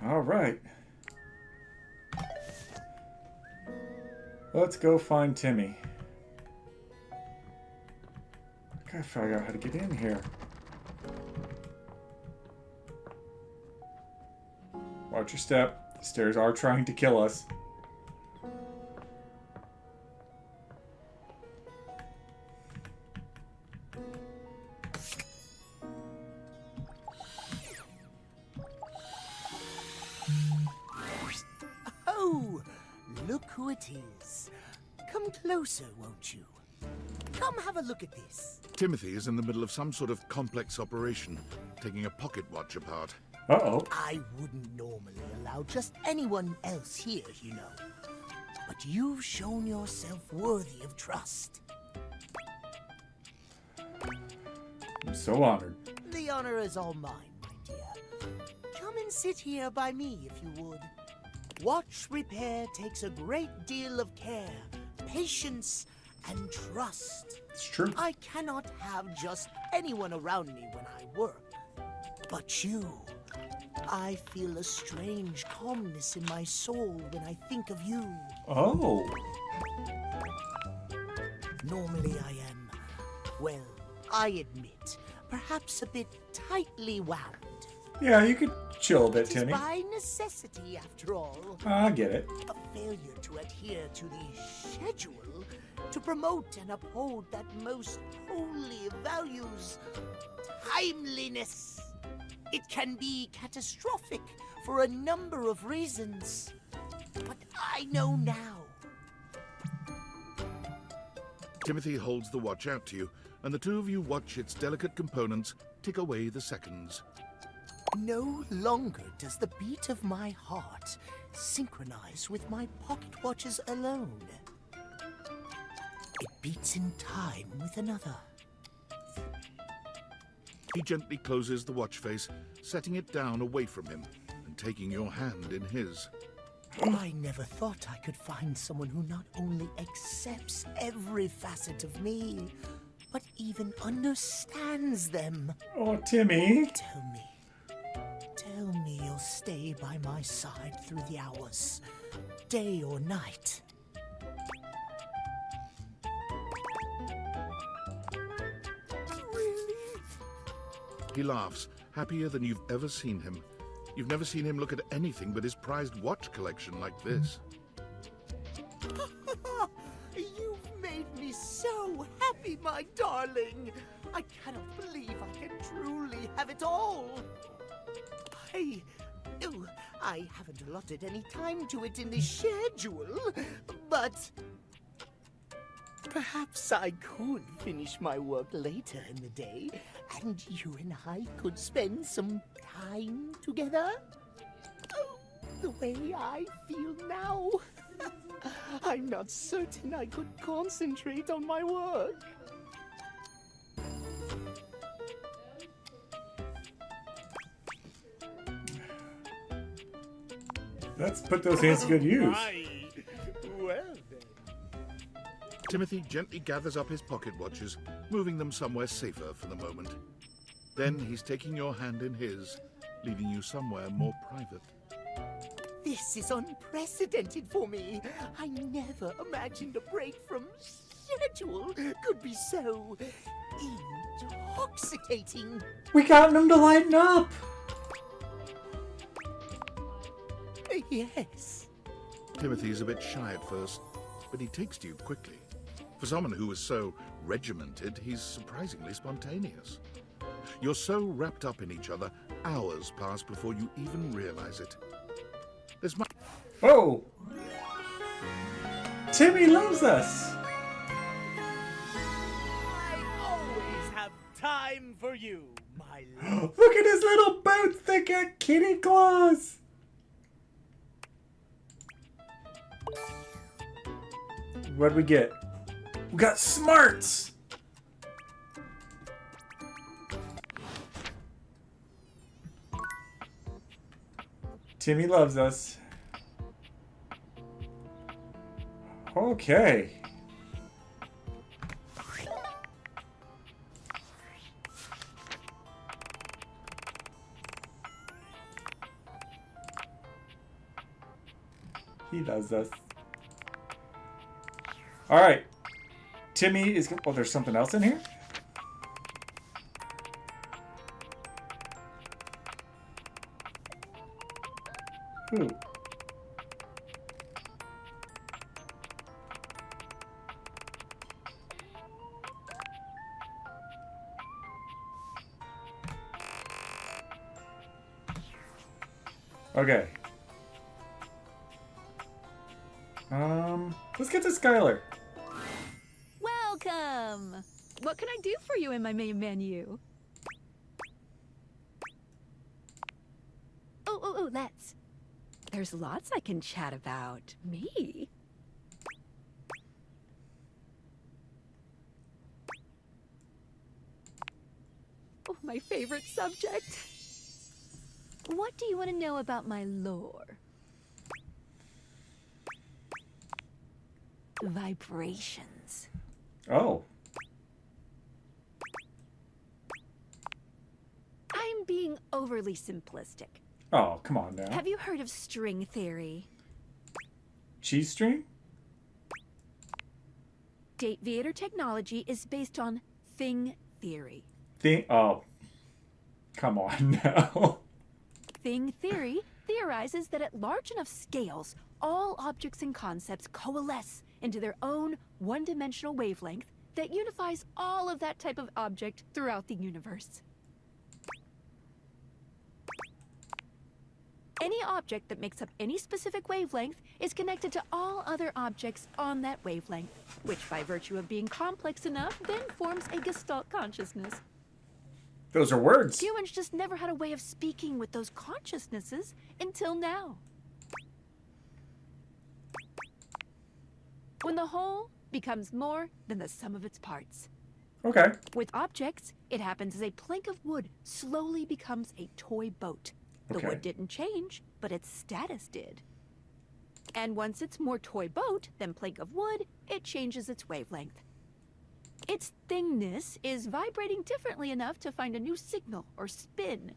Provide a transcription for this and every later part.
All right. Let's go find Timmy. I gotta figure out how to get in here. Watch your step. The stairs are trying to kill us. Oh, look who it is. Come closer, won't you? Come have a look at this. Timothy is in the middle of some sort of complex operation, taking a pocket watch apart. Uh-oh. I wouldn't normally allow just anyone else here, you know. But you've shown yourself worthy of trust. I'm so honored. The honor is all mine, my dear. Come and sit here by me, if you would. Watch repair takes a great deal of care, patience, and trust. It's true. I cannot have just anyone around me when I work. But you. I feel a strange calmness in my soul when I think of you. Oh. Normally I am, well, I admit, perhaps a bit tightly wound. Yeah, you could chill a bit, It is Timmy. by necessity, after all. I get it. A failure to adhere to the schedule, to promote and uphold that most holy of values, timeliness. It can be catastrophic for a number of reasons. But I know now. Timothy holds the watch out to you, and the two of you watch its delicate components tick away the seconds. No longer does the beat of my heart synchronize with my pocket watches alone. It beats in time with another. He gently closes the watch face, setting it down away from him and taking your hand in his. I never thought I could find someone who not only accepts every facet of me, but even understands them. Oh, Timmy. Tell me you'll stay by my side through the hours, day or night. He laughs, happier than you've ever seen him. You've never seen him look at anything but his prized watch collection like this. You've made me so happy, my darling. I cannot believe I can truly have it all. I haven't allotted any time to it in the schedule, but perhaps I could finish my work later in the day, and you and I could spend some time together. Oh, the way I feel now. I'm not certain I could concentrate on my work. Let's put those hands to good use. Well then. Timothy gently gathers up his pocket watches, moving them somewhere safer for the moment. Then he's taking your hand in his, leading you somewhere more private. This is unprecedented for me. I never imagined a break from schedule could be so intoxicating. We got them to lighten up. Yes. Timothy's a bit shy at first, but he takes to you quickly. For someone who is so regimented, he's surprisingly spontaneous. You're so wrapped up in each other, hours pass before you even realize it. There's much... Oh. Timmy loves us. I always have time for you, my love. Look at his little boots. They got kitty claws. What'd we get? We got smarts. Timmy loves us. Okay. He does this. Alright. Timmy is... Oh, there's something else in here? Ooh. Okay. Let's get to Skylar. Welcome! What can I do for you in my main menu? Oh, let's. There's lots I can chat about. Me? Oh, my favorite subject. What do you want to know about my lore? Vibrations. Oh. I'm being overly simplistic. Oh, come on now. Have you heard of string theory? Cheese string? Date-Viator technology is based on thing theory. Oh. Come on now. Thing theory theorizes that at large enough scales, all objects and concepts coalesce into their own one-dimensional wavelength that unifies all of that type of object throughout the universe. Any object that makes up any specific wavelength is connected to all other objects on that wavelength, which by virtue of being complex enough then forms a Gestalt consciousness. Those are words. Humans just never had a way of speaking with those consciousnesses until now. When the whole becomes more than the sum of its parts. Okay. With objects, it happens as a plank of wood slowly becomes a toy boat. The Okay. wood didn't change, but its status did. And once it's more toy boat than plank of wood, it changes its wavelength. Its thingness is vibrating differently enough to find a new signal or spin.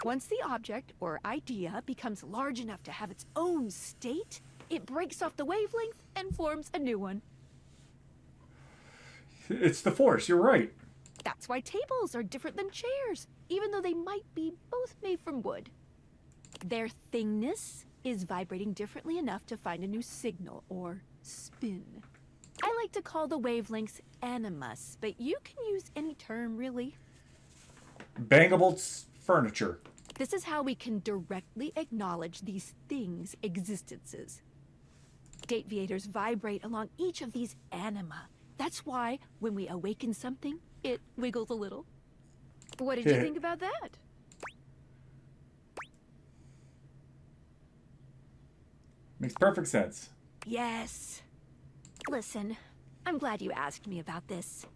Once the object or idea becomes large enough to have its own state, it breaks off the wavelength and forms a new one. It's the Force, you're right. That's why tables are different than chairs, even though they might be both made from wood. Their thingness is vibrating differently enough to find a new signal or spin. I like to call the wavelengths animus, but you can use any term, really. Bangable furniture. This is how we can directly acknowledge these things' existences. Date-Viators vibrate along each of these anima. That's why, when we awaken something, it wiggles a little. What did you think about that? Makes perfect sense. Yes. Listen, I'm glad you asked me about this.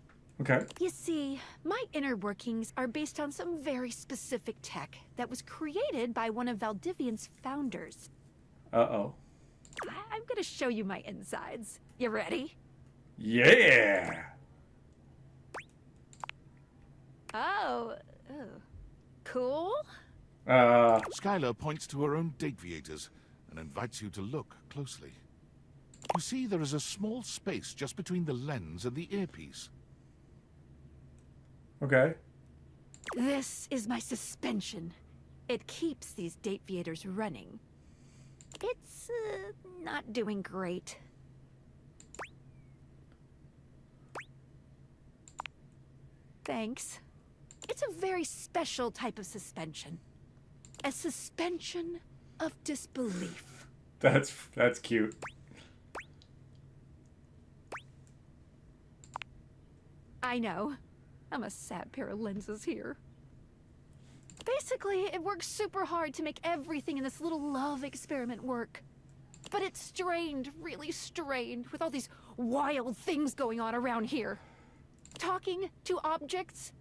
Okay. You see, my inner workings are based on some very specific tech that was created by one of Valdivian's founders. Uh-oh. I'm gonna show you my insides. You ready? Yeah! Oh, cool. Skylar points to her own Date-Viators and invites you to look closely. You see there is a small space just between the lens and the earpiece. Okay. This is my suspension. It keeps these Date-Viators running. It's, not doing great. Thanks. It's a very special type of suspension. A suspension of disbelief. That's cute. I know. I'm a sad pair of lenses here. Basically, it works super hard to make everything in this little love experiment work. But it's strained, really strained, with all these wild things going on around here. Talking to objects.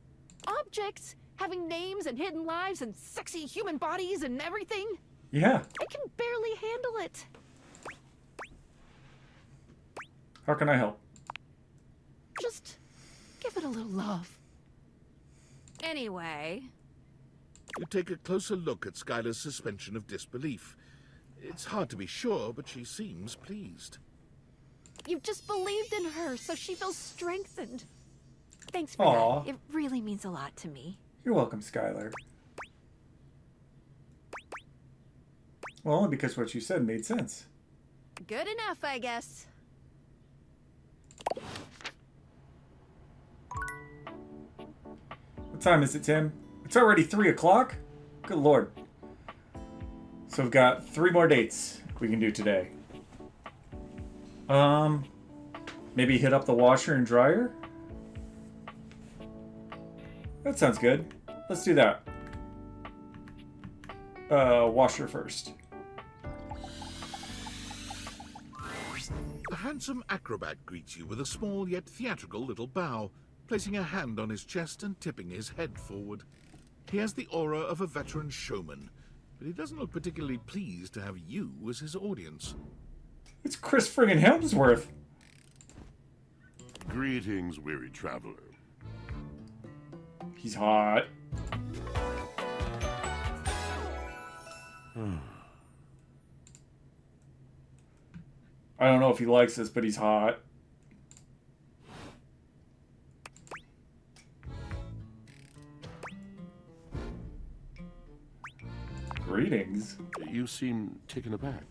Objects having names and hidden lives and sexy human bodies and everything. Yeah. I can barely handle it. How can I help? Just give it a little love. Anyway, You take a closer look at Skylar's suspension of disbelief. It's hard to be sure, but she seems pleased. You just believed in her, so she feels strengthened. Thanks for Aw. that. It really means a lot to me. You're welcome, Skylar. Well, only because what you said made sense. Good enough, I guess. What time is it, Tim? It's already 3 o'clock? Good lord. So we've got 3 more dates we can do today. Maybe hit up the washer and dryer? That sounds good. Let's do that. Washer first. The handsome acrobat greets you with a small yet theatrical little bow, placing a hand on his chest and tipping his head forward. He has the aura of a veteran showman, but he doesn't look particularly pleased to have you as his audience. It's Chris friggin' Hemsworth. Greetings, weary traveler. He's hot. I don't know if he likes this, but he's hot. Greetings. You seem taken aback.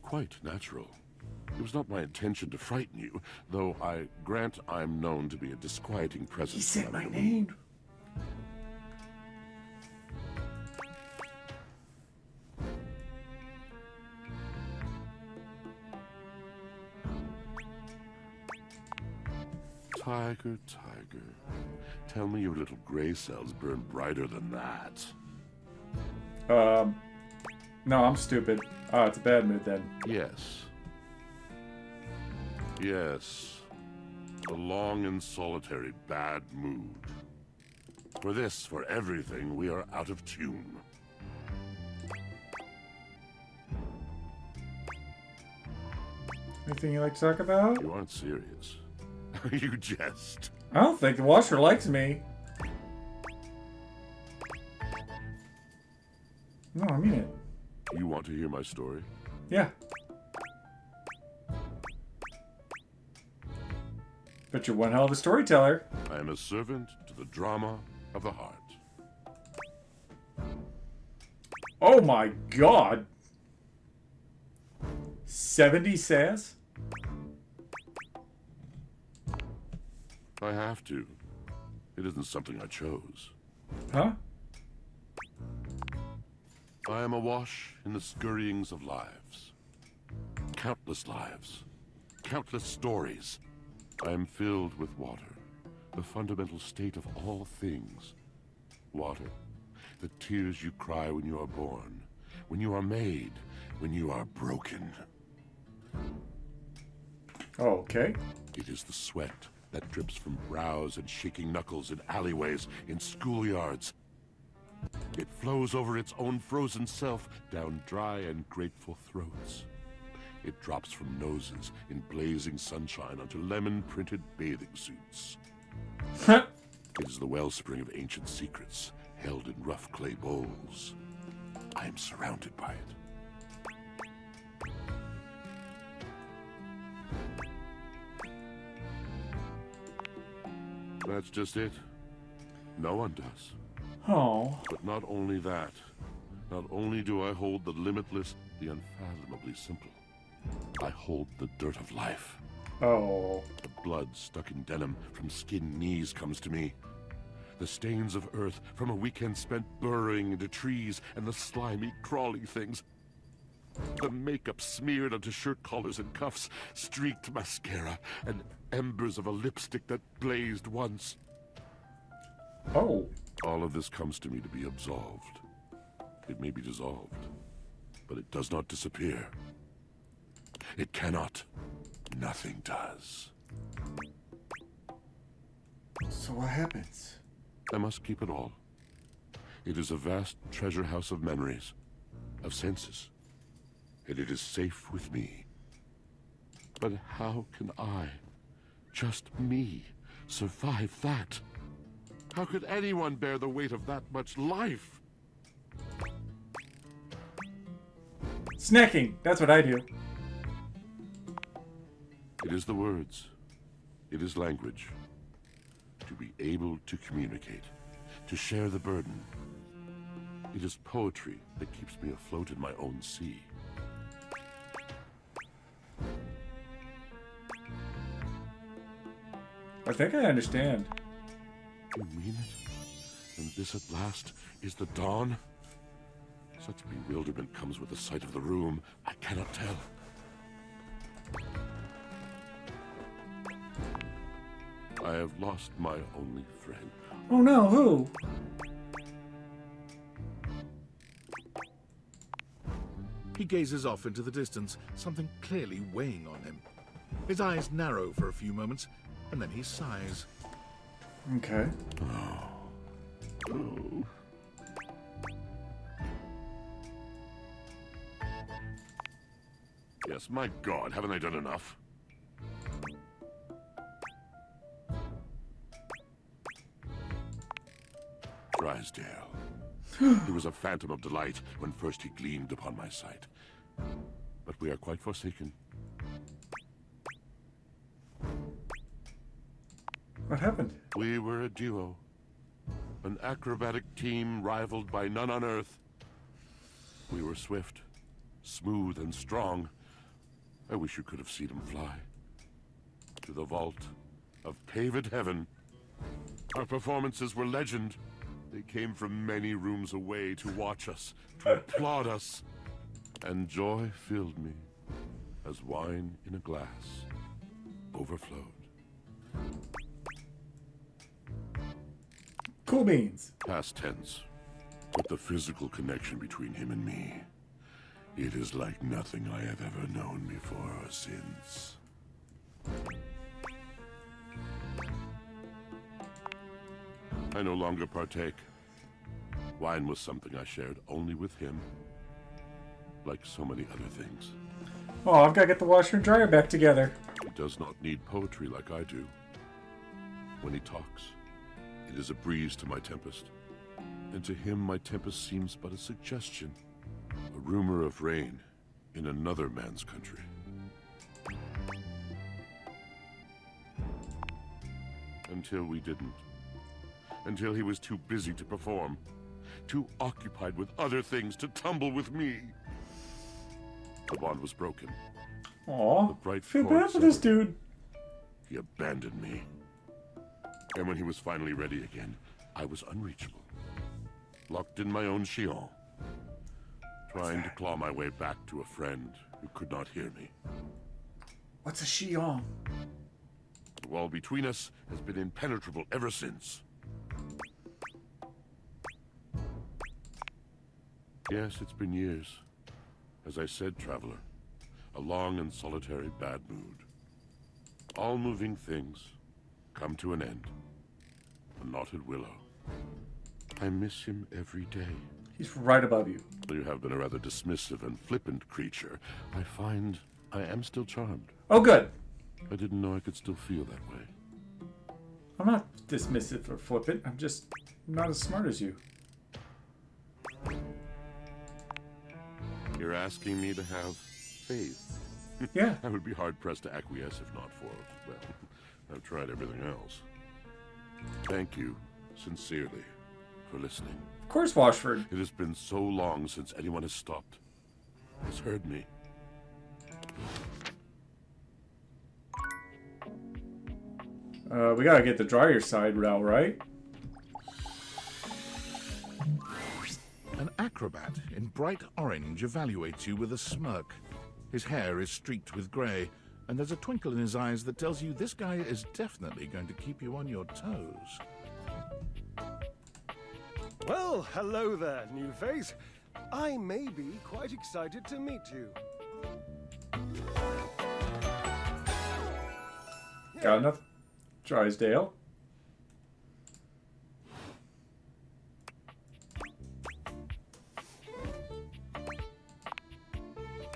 Quite natural. It was not my intention to frighten you, though I grant I'm known to be a disquieting presence. He said my when I'm in a name. mood. Tiger, tiger. Tell me your little gray cells burn brighter than that. No, I'm stupid. Ah, it's a bad mood then. Yes. Yes. A long and solitary bad mood. For this, for everything, we are out of tune. Anything you like to talk about? You aren't serious. You jest. I don't think the washer likes me. No, I mean it. You want to hear my story? Yeah. But you're one hell of a storyteller. I am a servant to the drama of the heart. Oh my god. 70 sass? I have to. It isn't something I chose. Huh? I am awash in the scurryings of lives. Countless lives. Countless stories. I am filled with water. The fundamental state of all things. Water. The tears you cry when you are born. When you are made. When you are broken. Oh, okay. It is the sweat that drips from brows and shaking knuckles in alleyways, in schoolyards. It flows over its own frozen self down dry and grateful throats. It drops from noses in blazing sunshine onto lemon-printed bathing suits. It is the wellspring of ancient secrets, held in rough clay bowls. I am surrounded by it. That's just it. No one does. Oh. But not only that. Not only do I hold the limitless, the unfathomably simple. I hold the dirt of life. Oh. The blood stuck in denim from skinned knees comes to me. The stains of earth from a weekend spent burrowing into trees and the slimy, crawly things. The makeup smeared onto shirt collars and cuffs, streaked mascara, and embers of a lipstick that blazed once. Oh. All of this comes to me to be absolved. It may be dissolved, but it does not disappear. It cannot. Nothing does. So what happens? I must keep it all. It is a vast treasure house of memories, of senses, and it is safe with me. But how can I, just me, survive that? How could anyone bear the weight of that much life? Snacking. That's what I do. It is the words. It is language. To be able to communicate. To share the burden. It is poetry that keeps me afloat in my own sea. I think I understand. You mean it? And this at last is the dawn? Such bewilderment comes with the sight of the room. I cannot tell. I have lost my only friend. Oh no, who? He gazes off into the distance, something clearly weighing on him. His eyes narrow for a few moments, and then he sighs. Okay. Oh. Yes, my God, haven't I done enough? Drysdale. He was a phantom of delight when first he gleamed upon my sight. But we are quite forsaken. What happened? We were a duo. An acrobatic team rivaled by none on Earth. We were swift, smooth, and strong. I wish you could have seen him fly. To the vault of paved heaven. Our performances were legend. They came from many rooms away to watch us, to applaud us. And joy filled me as wine in a glass overflowed. Cool beans. Past tense. But the physical connection between him and me, it is like nothing I have ever known before or since. I no longer partake. Wine was something I shared only with him, like so many other things. Oh, I've got to get the washer and dryer back together. He does not need poetry like I do. When he talks, it is a breeze to my tempest. And to him, my tempest seems but a suggestion, a rumor of rain in another man's country. Until we didn't. Until he was too busy to perform, too occupied with other things to tumble with me. The bond was broken. Aw, The bright feel cord bad for this severed. dude. He abandoned me. And when he was finally ready again, I was unreachable. Locked in my own Shion. Trying to claw my way back to a friend who could not hear me. What's a Shion? The wall between us has been impenetrable ever since. Yes, it's been years. As I said, traveler, a long and solitary bad mood. All moving things come to an end. A knotted willow. I miss him every day. He's right above you. Though you have been a rather dismissive and flippant creature, I find I am still charmed. Oh, good. I didn't know I could still feel that way. I'm not dismissive or flippant. I'm just not as smart as you. You're asking me to have faith. Yeah. I would be hard-pressed to acquiesce if not for, well, I've tried everything else. Thank you, sincerely, for listening. Of course, Washford. It has been so long since anyone has stopped, has heard me. We gotta get the dryer side out, right? An acrobat in bright orange evaluates you with a smirk. His hair is streaked with grey, and there's a twinkle in his eyes that tells you this guy is definitely going to keep you on your toes. Well, hello there, new face. I may be quite excited to meet you. Got enough? Drysdale.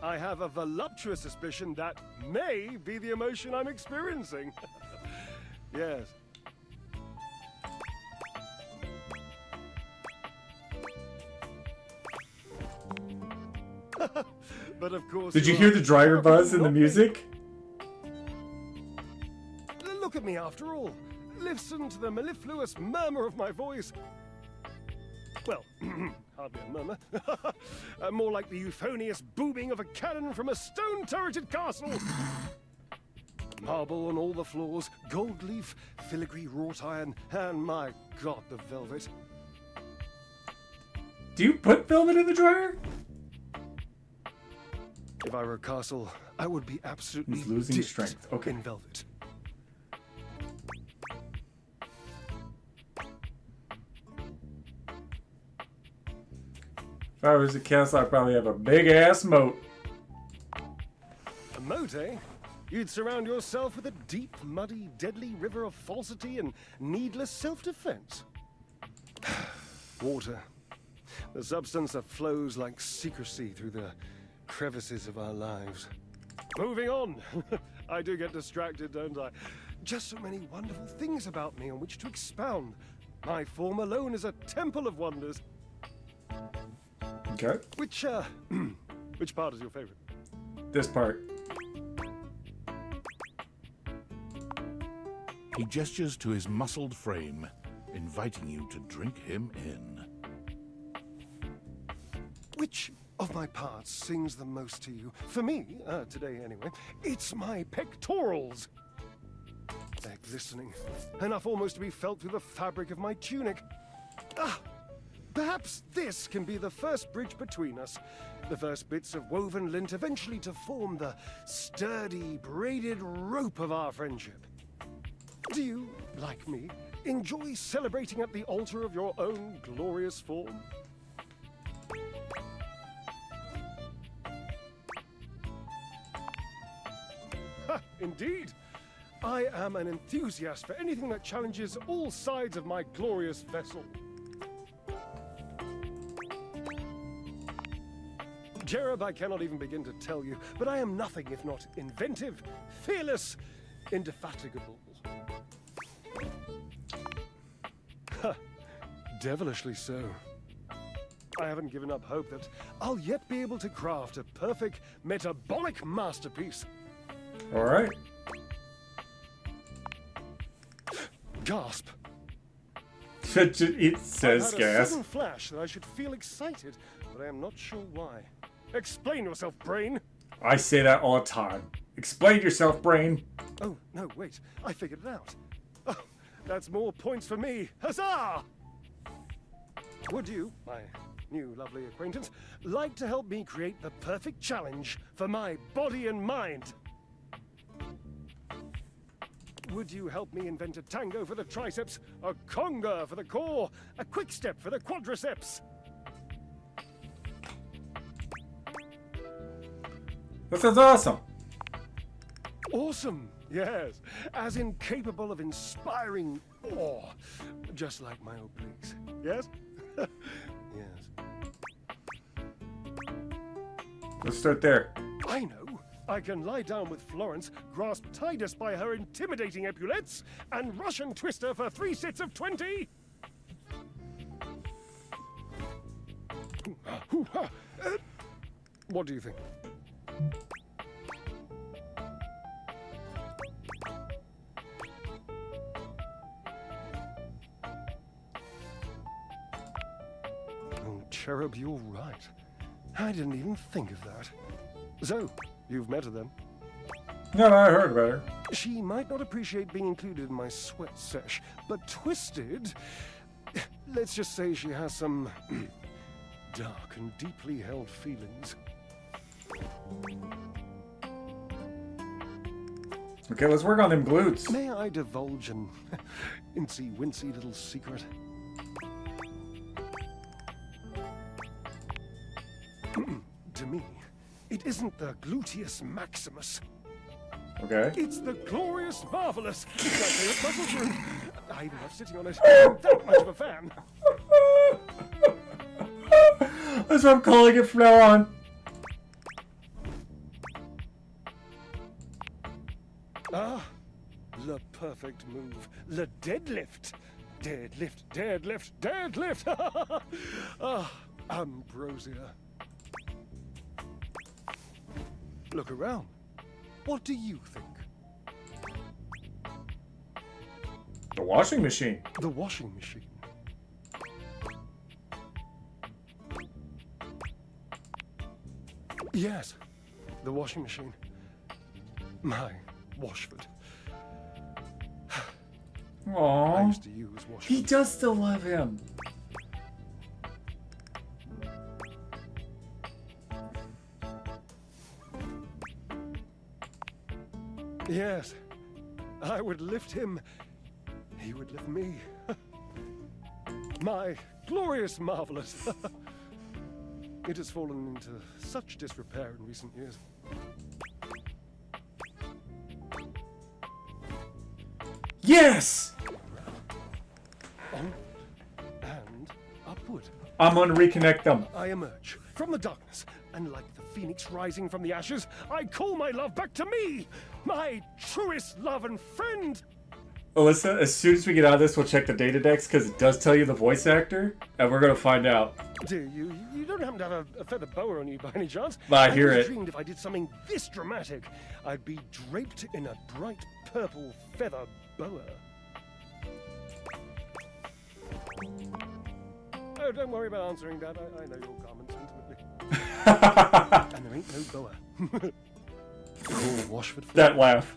I have a voluptuous suspicion that may be the emotion I'm experiencing. Yes. But of course. Did you hear the dryer buzz in the music? Look at me after all. Listen to the mellifluous murmur of my voice. Well, hardly a murmur. More like the euphonious booming of a cannon from a stone-turreted castle. Marble on all the floors, gold leaf, filigree wrought iron, and my god, the velvet. Do you put velvet in the dryer? If I were a castle, I would be absolutely He's losing dipped strength. Okay. in velvet. If I was a castle, I'd probably have a big-ass moat. A moat, eh? You'd surround yourself with a deep, muddy, deadly river of falsity and needless self-defense. Water. The substance that flows like secrecy through the crevices of our lives. Moving on. I do get distracted, don't I? Just so many wonderful things about me on which to expound. My form alone is a temple of wonders. Okay. Which part is your favorite? This part. He gestures to his muscled frame, inviting you to drink him in. Which of my parts sings the most to you? For me, today anyway, it's my pectorals. They're glistening, enough almost to be felt through the fabric of my tunic. Perhaps this can be the first bridge between us. The first bits of woven lint eventually to form the sturdy, braided rope of our friendship. Do you, like me, enjoy celebrating at the altar of your own glorious form? Ha, indeed. I am an enthusiast for anything that challenges all sides of my glorious vessel. Jerub, I cannot even begin to tell you, but I am nothing if not inventive, fearless, indefatigable. Ha, devilishly so. I haven't given up hope that I'll yet be able to craft a perfect metabolic masterpiece. All right. Gasp. It says I've had a gas. sudden flash that I should feel excited, but I am not sure why. Explain yourself, brain. I say that all the time. Explain yourself, brain. Oh, no, wait. I figured it out. Oh, that's more points for me. Huzzah! Would you, my new lovely acquaintance, like to help me create the perfect challenge for my body and mind? Would you help me invent a tango for the triceps, a conga for the core, a quick step for the quadriceps? That sounds awesome. Awesome, yes. As incapable of inspiring awe, just like my obliques. Yes? Yes. Let's start there. I know. I can lie down with Florence, grasp Titus by her intimidating epaulettes, and Russian twist her for 3 sets of 20. What do you think? Oh, Cherub, you're right. I didn't even think of that. So, you've met her then? No, I heard about her. She might not appreciate being included in my sweat sesh, but Twisted... Let's just say she has some dark and deeply held feelings. Okay, let's work on them glutes. May I divulge an incy-wincy little secret? To me, it isn't the gluteus maximus. Okay. It's the glorious marvelous. It's my favorite muscle group. I even love sitting on it. I'm that much of a fan. That's what I'm calling it from now on. Ah, the perfect move. The deadlift. Deadlift, deadlift, deadlift. Ah, ambrosia. Look around. What do you think? The washing machine. The washing machine. Yes, the washing machine. My Washford. I Aww. used to use Washford. He does still love him. Yes, I would lift him. He would lift me. My glorious marvelous. It has fallen into such disrepair in recent years. Yes! On and upward. I'm gonna reconnect them. I emerge from the darkness, and like the phoenix rising from the ashes, I call my love back to me, my truest love and friend. Alyssa, as soon as we get out of this, we'll check the data decks because it does tell you the voice actor, and we're gonna find out. Do you? You don't happen to have a feather boa on you by any chance? I hear always it. dreamed if I did something this dramatic, I'd be draped in a bright purple feather boa. Oh, don't worry about answering that. I know your garments intimately. And there ain't no boa. Call Washford for That laugh.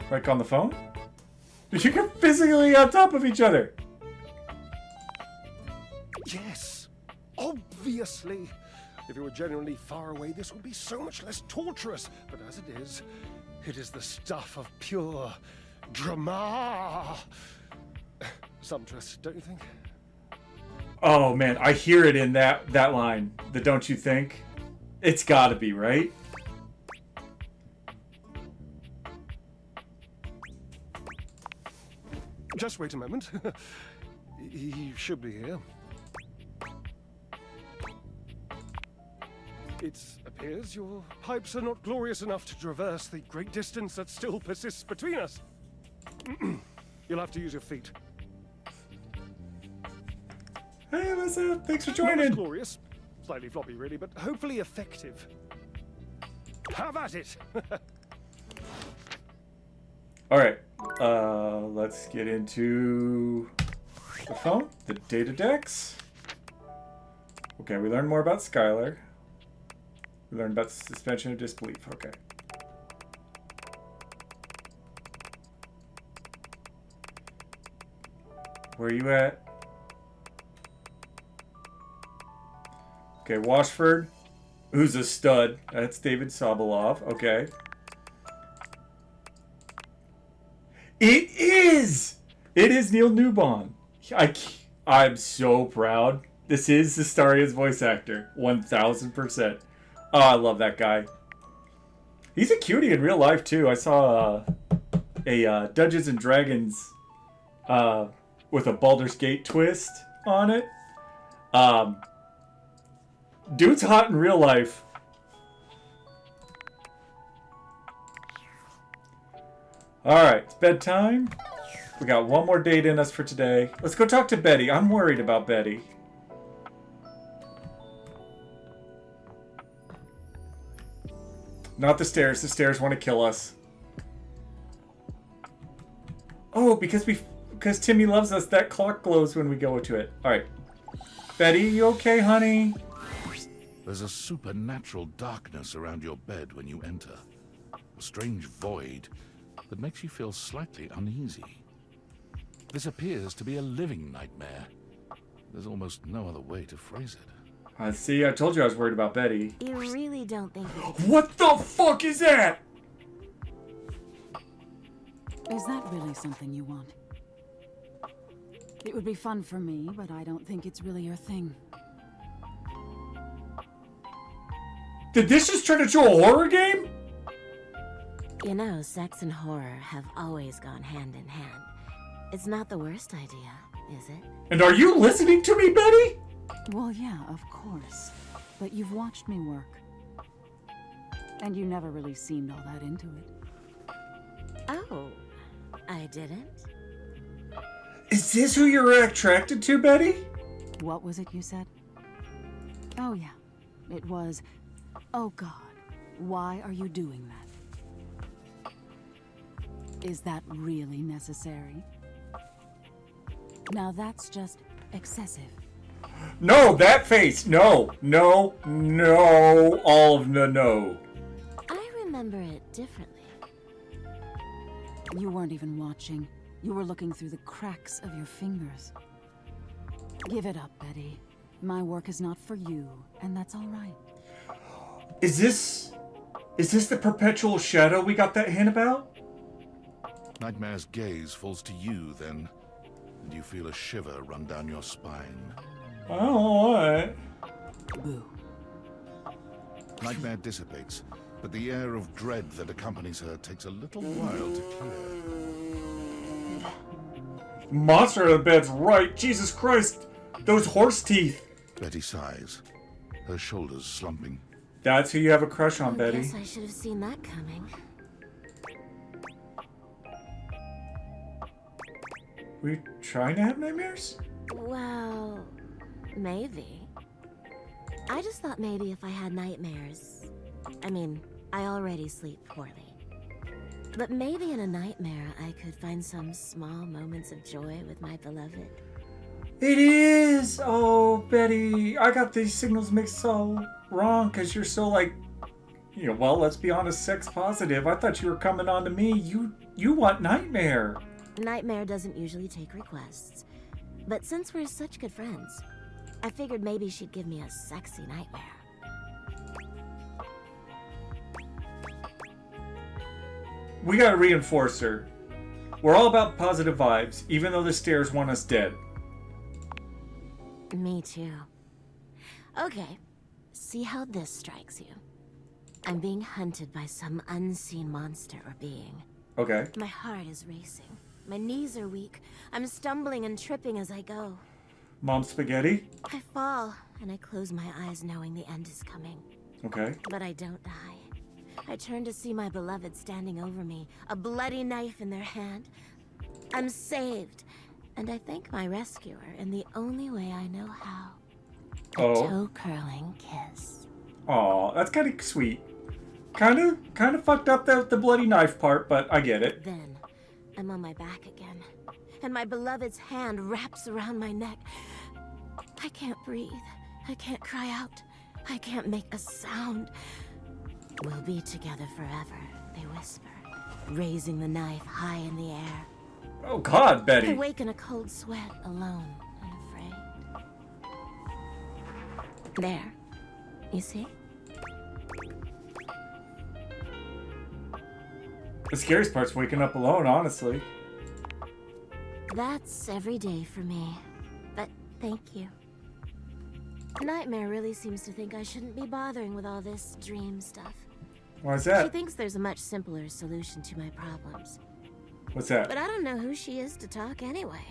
Like on the phone? Did you get physically on top of each other? Yes, obviously. If it were genuinely far away, this would be so much less torturous. But as it is the stuff of pure drama. Sumptuous, don't you think? Oh man, I hear it in that line. The don't you think? It's gotta be, right? Just wait a moment. He should be here. It appears your pipes are not glorious enough to traverse the great distance that still persists between us. You'll have to use your feet. Hey Alyssa, thanks for Not as joining. glorious, slightly floppy really, but hopefully effective. Have at it! Alright, let's get into the phone, the data decks. Okay, we learned more about Skylar. We learned about suspension of disbelief, okay. Where are you at? Okay, Washford, who's a stud. That's David Sobolov, okay. It is! It is Neil Newbon. I'm so proud. This is Zestaria's voice actor. 1000%. Oh, I love that guy. He's a cutie in real life, too. I saw a Dungeons & Dragons with a Baldur's Gate twist on it. Dude's hot in real life. Alright, it's bedtime. We got one more date in us for today. Let's go talk to Betty. I'm worried about Betty. Not the stairs. The stairs want to kill us. Oh, because Timmy loves us, that clock glows when we go to it. Alright. Betty, you okay, honey? There's a supernatural darkness around your bed when you enter. A strange void that makes you feel slightly uneasy. This appears to be a living nightmare. There's almost no other way to phrase it. See, I told you I was worried about Betty. You really don't think you could... What the fuck is that? Is that really something you want? It would be fun for me, but I don't think it's really your thing. Did this just turn into a horror game? You know, sex and horror have always gone hand in hand. It's not the worst idea, is it? And are you listening to me, Betty? Well, yeah, of course. But you've watched me work. And you never really seemed all that into it. Oh, I didn't? Is this who you're attracted to, Betty? What was it you said? Oh, yeah. It was, oh God, why are you doing that? Is that really necessary? Now that's just excessive. No, that face. No, no, no. All of no. I remember it differently. You weren't even watching. You were looking through the cracks of your fingers. Give it up, Betty. My work is not for you, and that's all right. Is this the perpetual shadow we got that hint about? Nightmare's gaze falls to you then, and you feel a shiver run down your spine. Oh, what? Boo. Nightmare dissipates, but the air of dread that accompanies her takes a little while to clear. Monster of the bed's right. Jesus Christ. Those horse teeth. Betty sighs, her shoulders slumping. That's who you have a crush on, I Betty. guess I should have seen that coming. We trying to have nightmares? Well, maybe. I just thought maybe if I had nightmares... I mean, I already sleep poorly. But maybe in a nightmare I could find some small moments of joy with my beloved. It is! Oh, Betty, I got these signals mixed so wrong because you're so like, well, let's be honest, sex positive. I thought you were coming on to me. You want Nightmare. Nightmare doesn't usually take requests. But since we're such good friends, I figured maybe she'd give me a sexy nightmare. We gotta reinforce her. We're all about positive vibes, even though the stairs want us dead. Me too. Okay, see how this strikes you. I'm being hunted by some unseen monster or being. Okay. My heart is racing. My knees are weak. I'm stumbling and tripping as I go. Mom spaghetti? I fall, and I close my eyes knowing the end is coming. Okay. But I don't die. I turn to see my beloved standing over me, a bloody knife in their hand. I'm saved, and I thank my rescuer in the only way I know how. A toe-curling kiss. Aw, that's kind of sweet. Kind of fucked up the bloody knife part, but I get it. Then, I'm on my back again, and my beloved's hand wraps around my neck. I can't breathe. I can't cry out. I can't make a sound. We'll be together forever, they whisper, raising the knife high in the air. Oh God, Betty. I wake in a cold sweat, alone and afraid. There. You see? The scariest part's waking up alone, honestly. That's every day for me. But thank you. Nightmare really seems to think I shouldn't be bothering with all this dream stuff. Why's She that? thinks there's a much simpler solution to my problems. What's that? But I don't know who she is to talk anyway.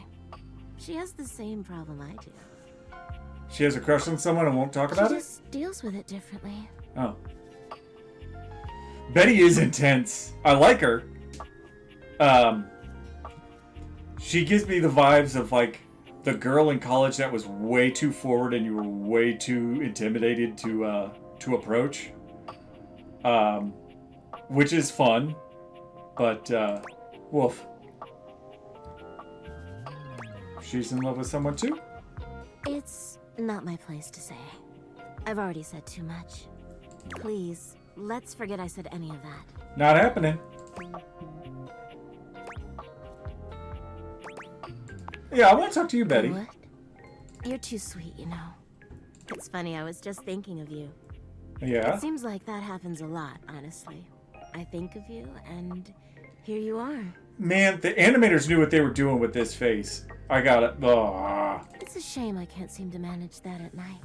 She has the same problem I do. She has a crush on someone and won't talk about She it? just deals with it differently. Oh. Betty is intense. I like her. She gives me the vibes of like the girl in college that was way too forward and you were way too intimidated to approach. Which is fun, but woof. She's in love with someone too? It's not my place to say. I've already said too much. Please, let's forget I said any of that. Not happening. Yeah, I want to talk to you, Betty. What? You're too sweet, you know. It's funny, I was just thinking of you. Yeah? It seems like that happens a lot, honestly. I think of you, and here you are. Man, the animators knew what they were doing with this face. I got it. Oh. It's a shame I can't seem to manage that at night.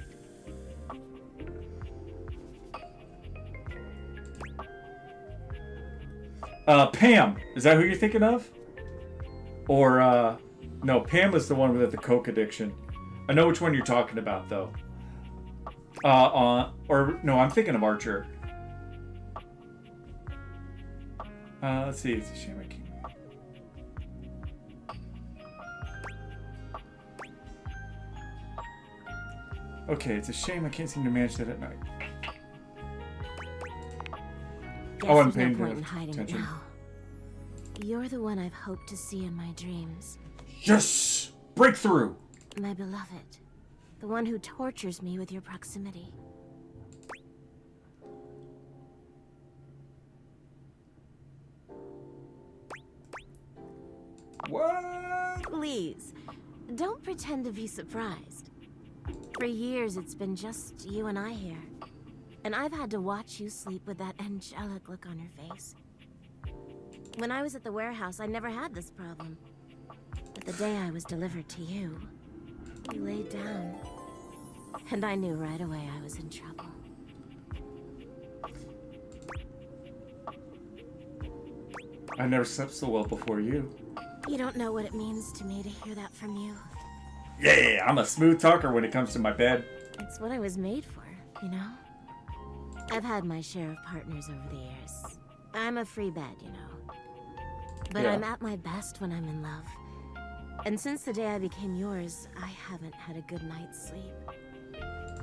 Pam. Is that who you're thinking of? Or, no, Pam was the one with the coke addiction. I know which one you're talking about, though. Or, no, I'm thinking of Archer. Let's see. It's a shame I can't. Okay, it's a shame I can't seem to manage that at night. Guess Oh, I'm there's no paying point in hiding it attention. now. You're the one I've hoped to see in my dreams. Yes! Breakthrough! My beloved. The one who tortures me with your proximity. What? Please, don't pretend to be surprised. For years, it's been just you and I here. And I've had to watch you sleep with that angelic look on your face. When I was at the warehouse, I never had this problem. But the day I was delivered to you, you laid down. And I knew right away I was in trouble. I never slept so well before you. You don't know what it means to me to hear that from you. Yeah, I'm a smooth talker when it comes to my bed. It's what I was made for, you know? I've had my share of partners over the years. I'm a free bed, you know. But Yeah. I'm at my best when I'm in love. And since the day I became yours, I haven't had a good night's sleep.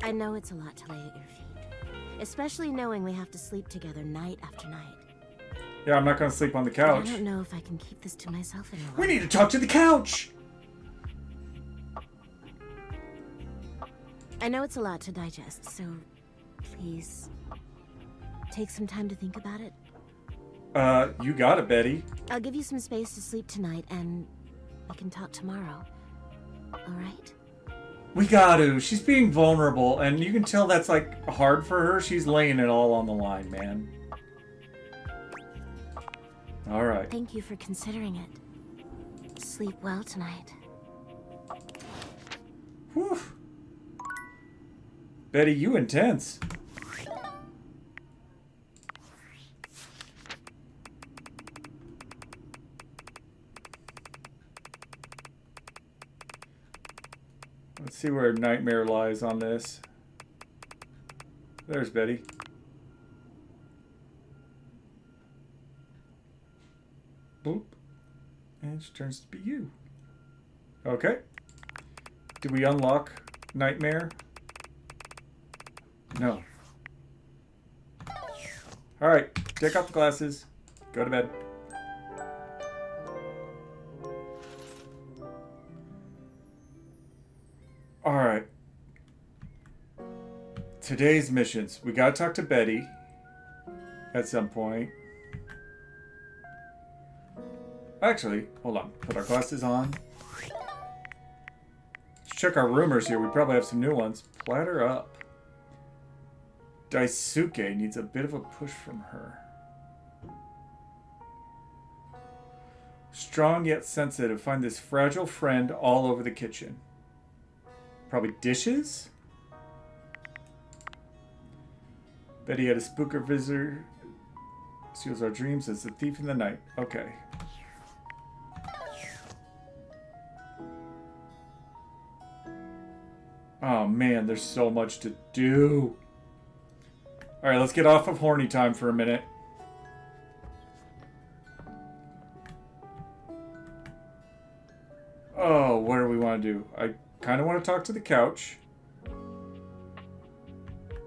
I know it's a lot to lay at your feet. Especially knowing we have to sleep together night after night. Yeah, I'm not gonna sleep on the I couch. don't know if I can keep this to myself anymore. We need to talk to the couch! I know it's a lot to digest, so please take some time to think about it. You got it, Betty. I'll give you some space to sleep tonight, and we can talk tomorrow. All right? We got to. She's being vulnerable, and you can tell that's, like, hard for her. She's laying it all on the line, man. All right. Thank you for considering it. Sleep well tonight. Whew. Betty, you intense. Let's see where Nightmare lies on this. There's Betty. Boop. And she turns to be you. Okay. Do we unlock Nightmare? No. Alright, take off the glasses. Go to bed. Alright. Today's missions. We gotta talk to Betty at some point. Actually, hold on. Put our glasses on. Let's check our rumors here. We probably have some new ones. Platter up. Daisuke needs a bit of a push from her. Strong yet sensitive. Find this fragile friend all over the kitchen. Probably dishes? Betty had a spooker visitor. Steals our dreams as a thief in the night. Okay. Oh man, there's so much to do. Alright, let's get off of horny time for a minute. Oh, what do we want to do? I kind of want to talk to the couch.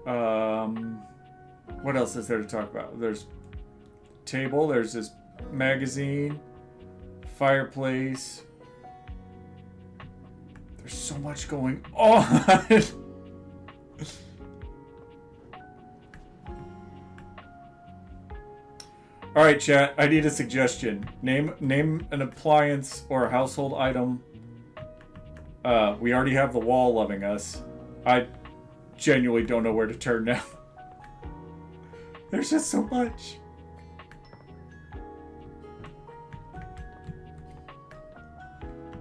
What else is there to talk about? There's table, there's this magazine, fireplace. There's so much going on. All right, chat. I need a suggestion. Name an appliance or a household item. We already have the wall loving us. I genuinely don't know where to turn now. There's just so much.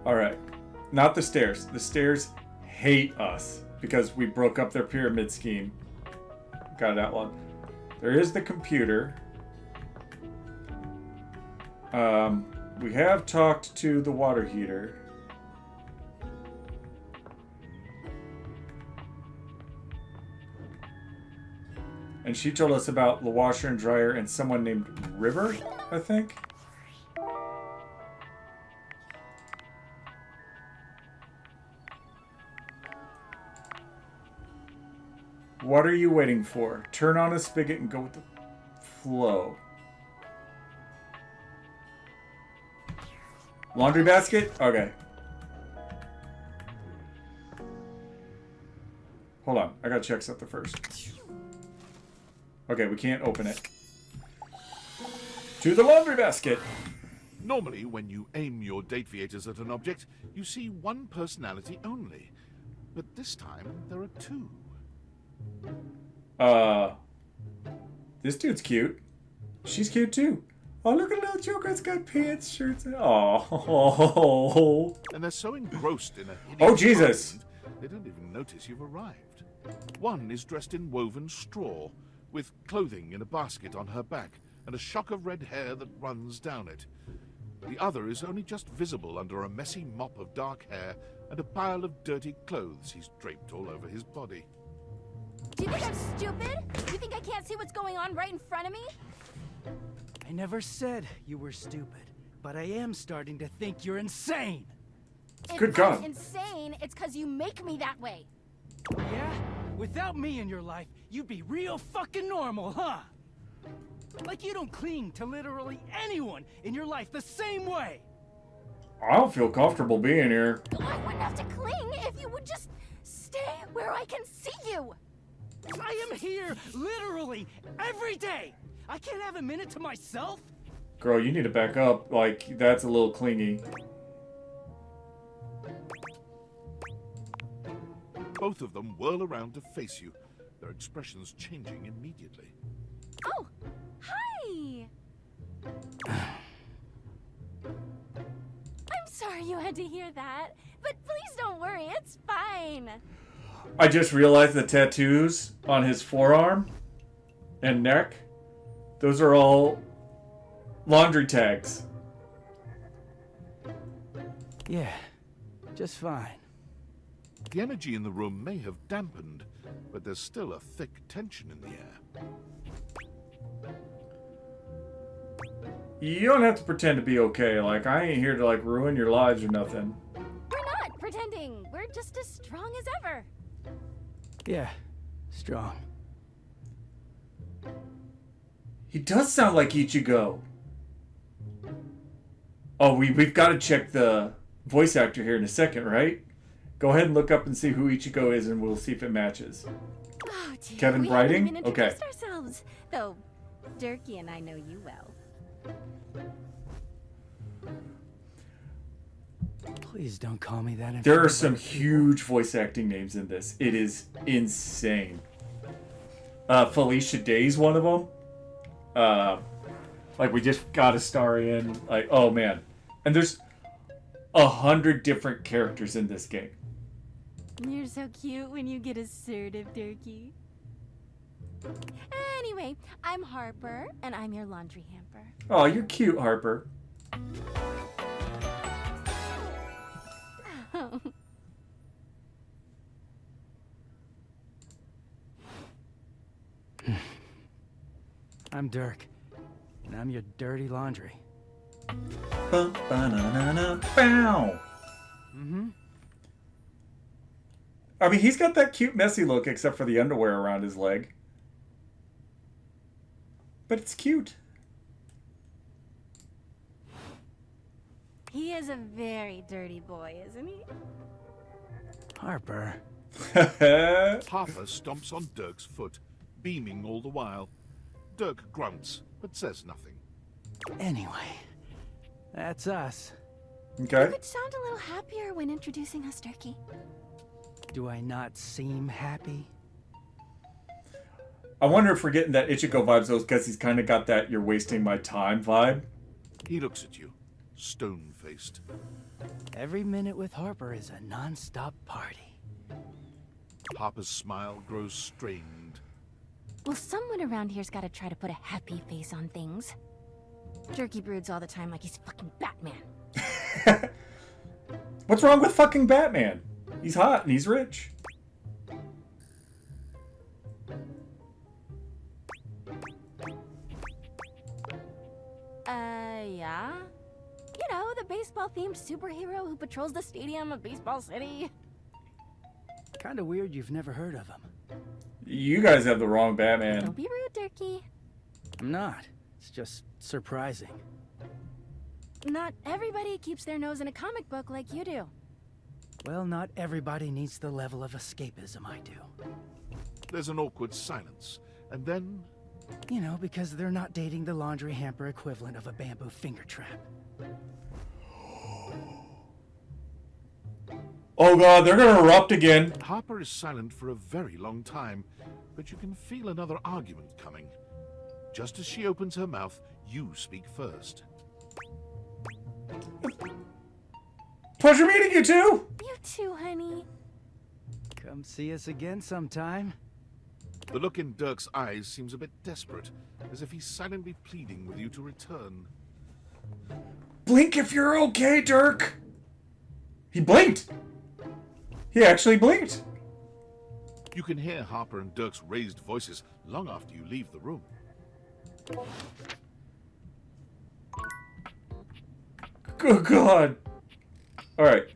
All right. Not the stairs. The stairs hate us because we broke up their pyramid scheme. Got it outlawed. There is the computer. We have talked to the water heater. And she told us about the washer and dryer and someone named River, I think. What are you waiting for? Turn on a spigot and go with the flow. Laundry basket? Okay. Hold on. I gotta check something first. Okay, we can't open it. To the laundry basket! Normally, when you aim your date theaters at an object, you see one personality only. But this time, there are two. This dude's cute. She's cute too. Oh, look at little Joker. It's got pants, shirts. Oh. And they're so engrossed in a hideous Oh, Jesus. argument, they don't even notice you've arrived. One is dressed in woven straw, with clothing in a basket on her back, and a shock of red hair that runs down it. The other is only just visible under a messy mop of dark hair and a pile of dirty clothes he's draped all over his body. Do you think I'm stupid? You think I can't see what's going on right in front of me? I never said you were stupid, but I am starting to think you're insane. Good If God. I'm insane, it's because you make me that way. Yeah? Without me in your life, you'd be real fucking normal, huh? Like you don't cling to literally anyone in your life the same way. I don't feel comfortable being here. I wouldn't have to cling if you would just stay where I can see you. I am here literally every day. I can't have a minute to myself. Girl, you need to back up. Like, that's a little clingy. Both of them whirl around to face you, their expressions changing immediately. Oh, hi. I'm sorry you had to hear that, but please don't worry, it's fine. I just realized the tattoos on his forearm and neck, those are all laundry tags. Yeah, just fine. The energy in the room may have dampened, but there's still a thick tension in the air. You don't have to pretend to be okay. Like, I ain't here to, like, ruin your lives or nothing. We're not pretending. We're just as strong as ever. Yeah, strong. He does sound like Ichigo. Oh, we've got to check the voice actor here in a second, right? Go ahead and look up and see who Ichigo is, and we'll see if it matches. Oh, dear. Kevin we haven't Brighting? even Okay. introduced ourselves, though Durkee and I know you well. Please don't call me that. There are some huge voice acting names in this. It is insane. Felicia Day's one of them. Like, we just got a star in. Like, oh man. And there's 100 different characters in this game. You're so cute when you get assertive, Durkee. Anyway, I'm Harper, and I'm your laundry hamper. Oh, you're cute, Harper. I'm Dirk, and I'm your dirty laundry. Ba-ba-na-na-na-bow. Mm-hmm. I mean, he's got that cute, messy look, except for the underwear around his leg. But it's cute. He is a very dirty boy, isn't he? Harper. Harper stomps on Dirk's foot, beaming all the while. Dirk grunts, but says nothing. Anyway, that's us. Okay. You could sound a little happier when introducing us, Durkee. Do I not seem happy? I wonder if we're getting that Ichigo vibes, though, because he's kind of got that "you're wasting my time" vibe. He looks at you, stone-faced. Every minute with Harper is a non-stop party. Harper's smile grows strained. Well, someone around here's got to try to put a happy face on things. Durkee broods all the time like he's fucking Batman. What's wrong with fucking Batman? He's hot and he's rich. Yeah? You know, the baseball-themed superhero who patrols the stadium of Baseball City. Kinda weird you've never heard of him. You guys have the wrong Batman. Don't be rude, Durkee. I'm not. It's just surprising. Not everybody keeps their nose in a comic book like you do. Well, not everybody needs the level of escapism I do. There's an awkward silence, and then You know, because they're not dating the laundry hamper equivalent of a bamboo finger trap. Oh god, they're gonna erupt again. Harper is silent for a very long time, but you can feel another argument coming. Just as she opens her mouth, you speak first. Pleasure meeting you two! You too, honey. Come see us again sometime. The look in Dirk's eyes seems a bit desperate, as if he's silently pleading with you to return. Blink if you're okay, Dirk! He blinked! He actually blinked! You can hear Harper and Dirk's raised voices long after you leave the room. Good god. Alright.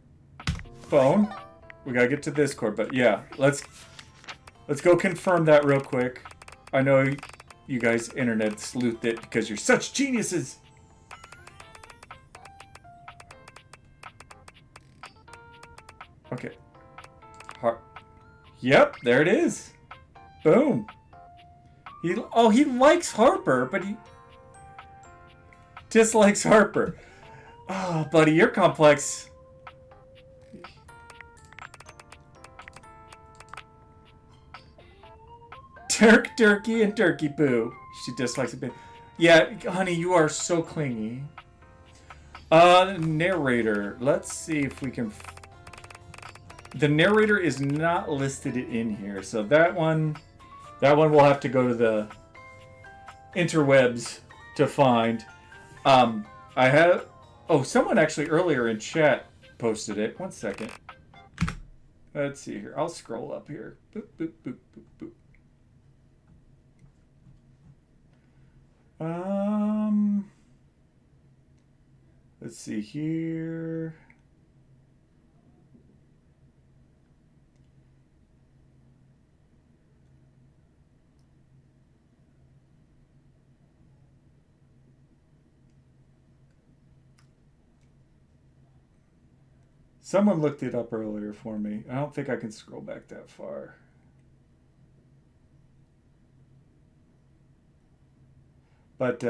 Phone. We gotta get to Discord, but yeah, let's go confirm that real quick. I know you guys internet sleuthed it because you're such geniuses! Okay. Yep, there it is. Boom. He likes Harper, but he dislikes Harper. Oh, buddy, you're complex. Turkey, and Turkey Poo. She dislikes a bit. Yeah, honey, you are so clingy. Narrator. Let's see if we can... The narrator is not listed in here, so that one will have to go to the interwebs to find. I have... Oh, someone actually earlier in chat posted it. One second. Let's see here. I'll scroll up here. Boop, boop, boop, boop, boop. Let's see here. Someone looked it up earlier for me. I don't think I can scroll back that far. But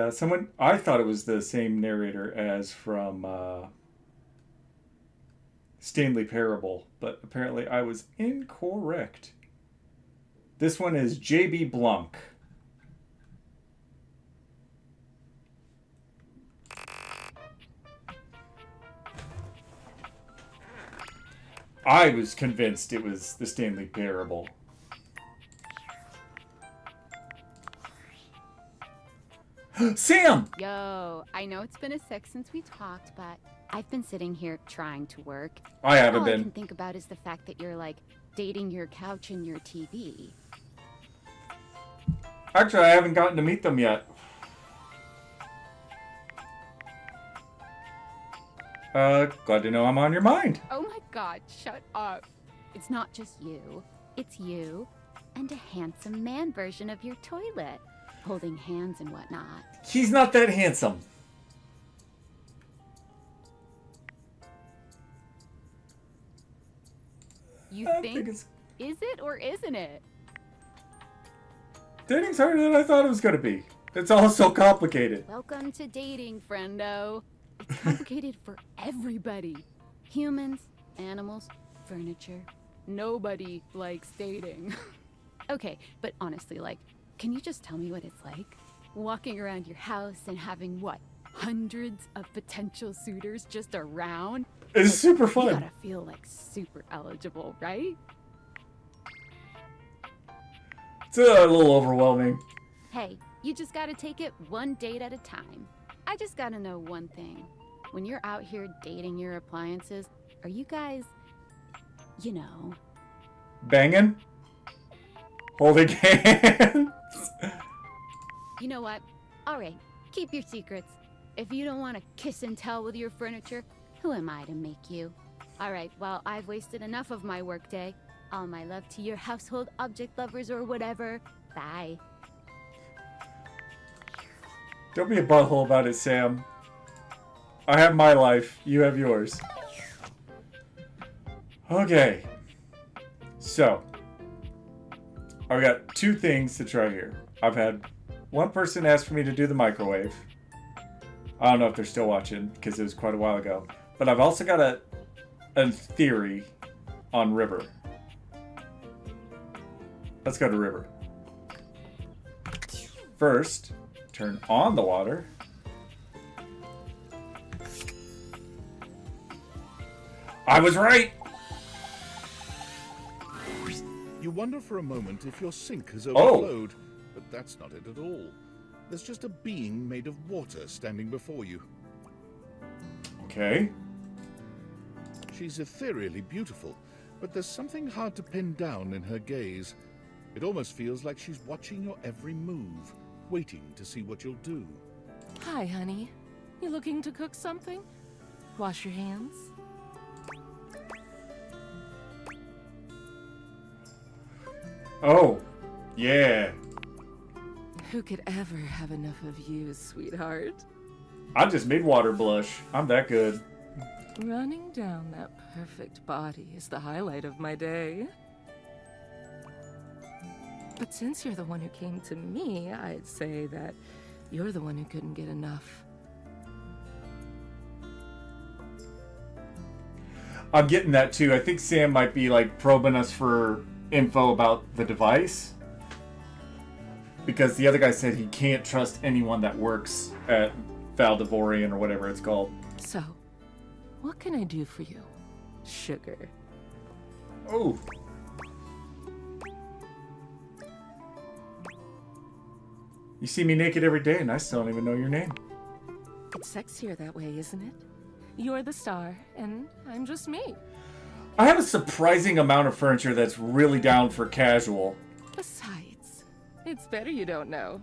I thought it was the same narrator as from Stanley Parable, but apparently I was incorrect. This one is J.B. Blanc. I was convinced it was the Stanley Parable. Sam! Yo, I know it's been a sec since we talked, but I've been sitting here trying to work. I haven't All been. I can think about is the fact that you're like dating your couch and your TV. Actually, I haven't gotten to meet them yet. Glad to know I'm on your mind. Oh my god, shut up. It's not just you. It's you and a handsome man version of your toilet, holding hands and whatnot. He's not that handsome. You I think it's... Is it or isn't it? Dating's harder than I thought it was going to be. It's all so complicated. Welcome to dating, friendo. It's complicated for everybody. Humans, animals, furniture. Nobody likes dating. Okay, but honestly, like, can you just tell me what it's like? Walking around your house and having, what, hundreds of potential suitors just around? It's super fun. You gotta feel, like, super eligible, right? It's a little overwhelming. Hey, you just gotta take it one date at a time. I just gotta know one thing. When you're out here dating your appliances, are you guys, you know... Banging? Holding hands? You know what? Alright, keep your secrets. If you don't want to kiss and tell with your furniture, who am I to make you? Alright, well, I've wasted enough of my workday. All my love to your household object lovers or whatever. Bye. Don't be a butthole about it, Sam. I have my life. You have yours. Okay. So, I've got 2 things to try here. I've had one person ask for me to do the microwave. I don't know if they're still watching because it was quite a while ago. But I've also got a theory on river. Let's go to river. First, turn on the water. I was right! You wonder for a moment if your sink has overflowed, but that's not it at all. There's just a being made of water standing before you. Okay. She's ethereally beautiful, but there's something hard to pin down in her gaze. It almost feels like she's watching your every move, waiting to see what you'll do. Hi, honey. You looking to cook something? Wash your hands. Oh, yeah. Who could ever have enough of you, sweetheart? I just made water blush. I'm that good. Running down that perfect body is the highlight of my day. But since you're the one who came to me, I'd say that you're the one who couldn't get enough. I'm getting that too. I think Sam might be like probing us for info about the device. Because the other guy said he can't trust anyone that works at Valdivorian or whatever it's called. So, what can I do for you, sugar? Oh. You see me naked every day and I still don't even know your name. It's sexier that way, isn't it? You're the star, and I'm just me. I have a surprising amount of furniture that's really down for casual. Besides, it's better you don't know.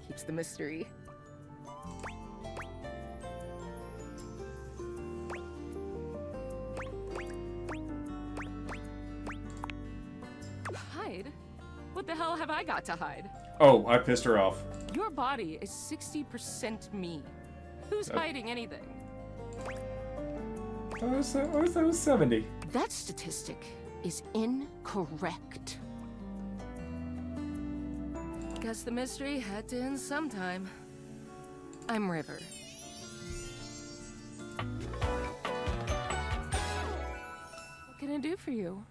Keeps the mystery. Hide? What the hell have I got to hide? Oh, I pissed her off. Your body is 60% me. Who's hiding anything? I was 70. That statistic is incorrect. Guess the mystery had to end sometime. I'm River. What can I do for you?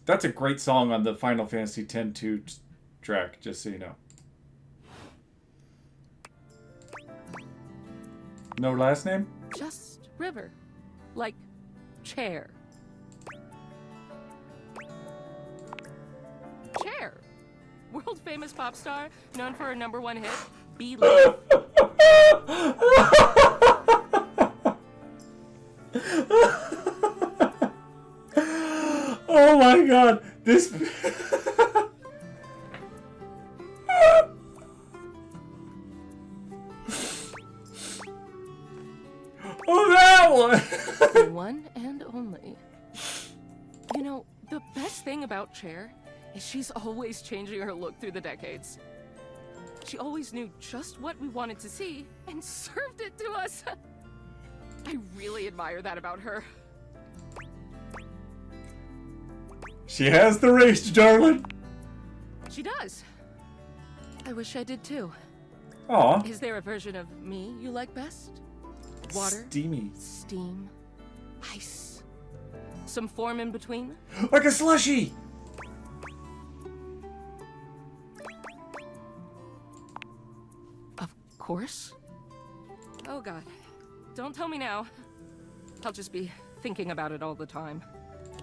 That's a great song on the Final Fantasy X-2 track, just so you know. No last name? Just River. Like chair. Chair. World famous pop star, known for her #1 hit, Believe. Oh my god, this... Oh, that one! The one and only. You know, the best thing about Cher is she's always changing her look through the decades. She always knew just what we wanted to see and served it to us. I really admire that about her. She has the race, darling. She does. I wish I did too. Aw. Is there a version of me you like best? Water? Steamy. Steam? Ice? Some form in between? Like a slushie! Of course. Oh god. Don't tell me now. I'll just be thinking about it all the time.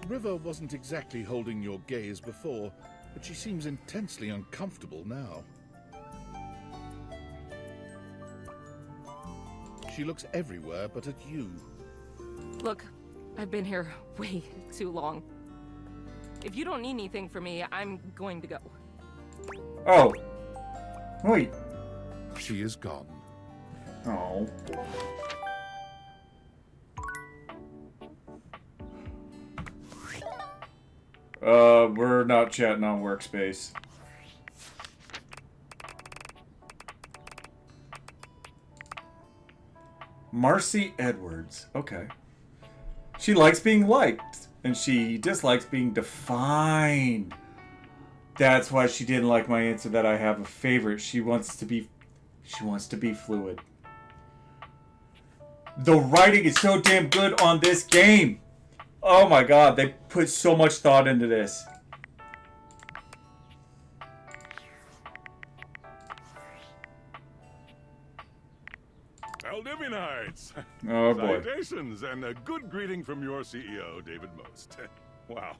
River wasn't exactly holding your gaze before, but she seems intensely uncomfortable now. She looks everywhere but at you. Look, I've been here way too long. If you don't need anything from me, I'm going to go. Oh. Wait. She is gone. Oh. We're not chatting on Workspace. Marcy Edwards. Okay. She likes being liked, and she dislikes being defined. That's why she didn't like my answer that I have a favorite. She wants to be fluid. The writing is so damn good on this game. Oh my god, they put so much thought into this. Valdivianites! Oh boy. Salutations, and a good greeting from your CEO, David Most. Wow,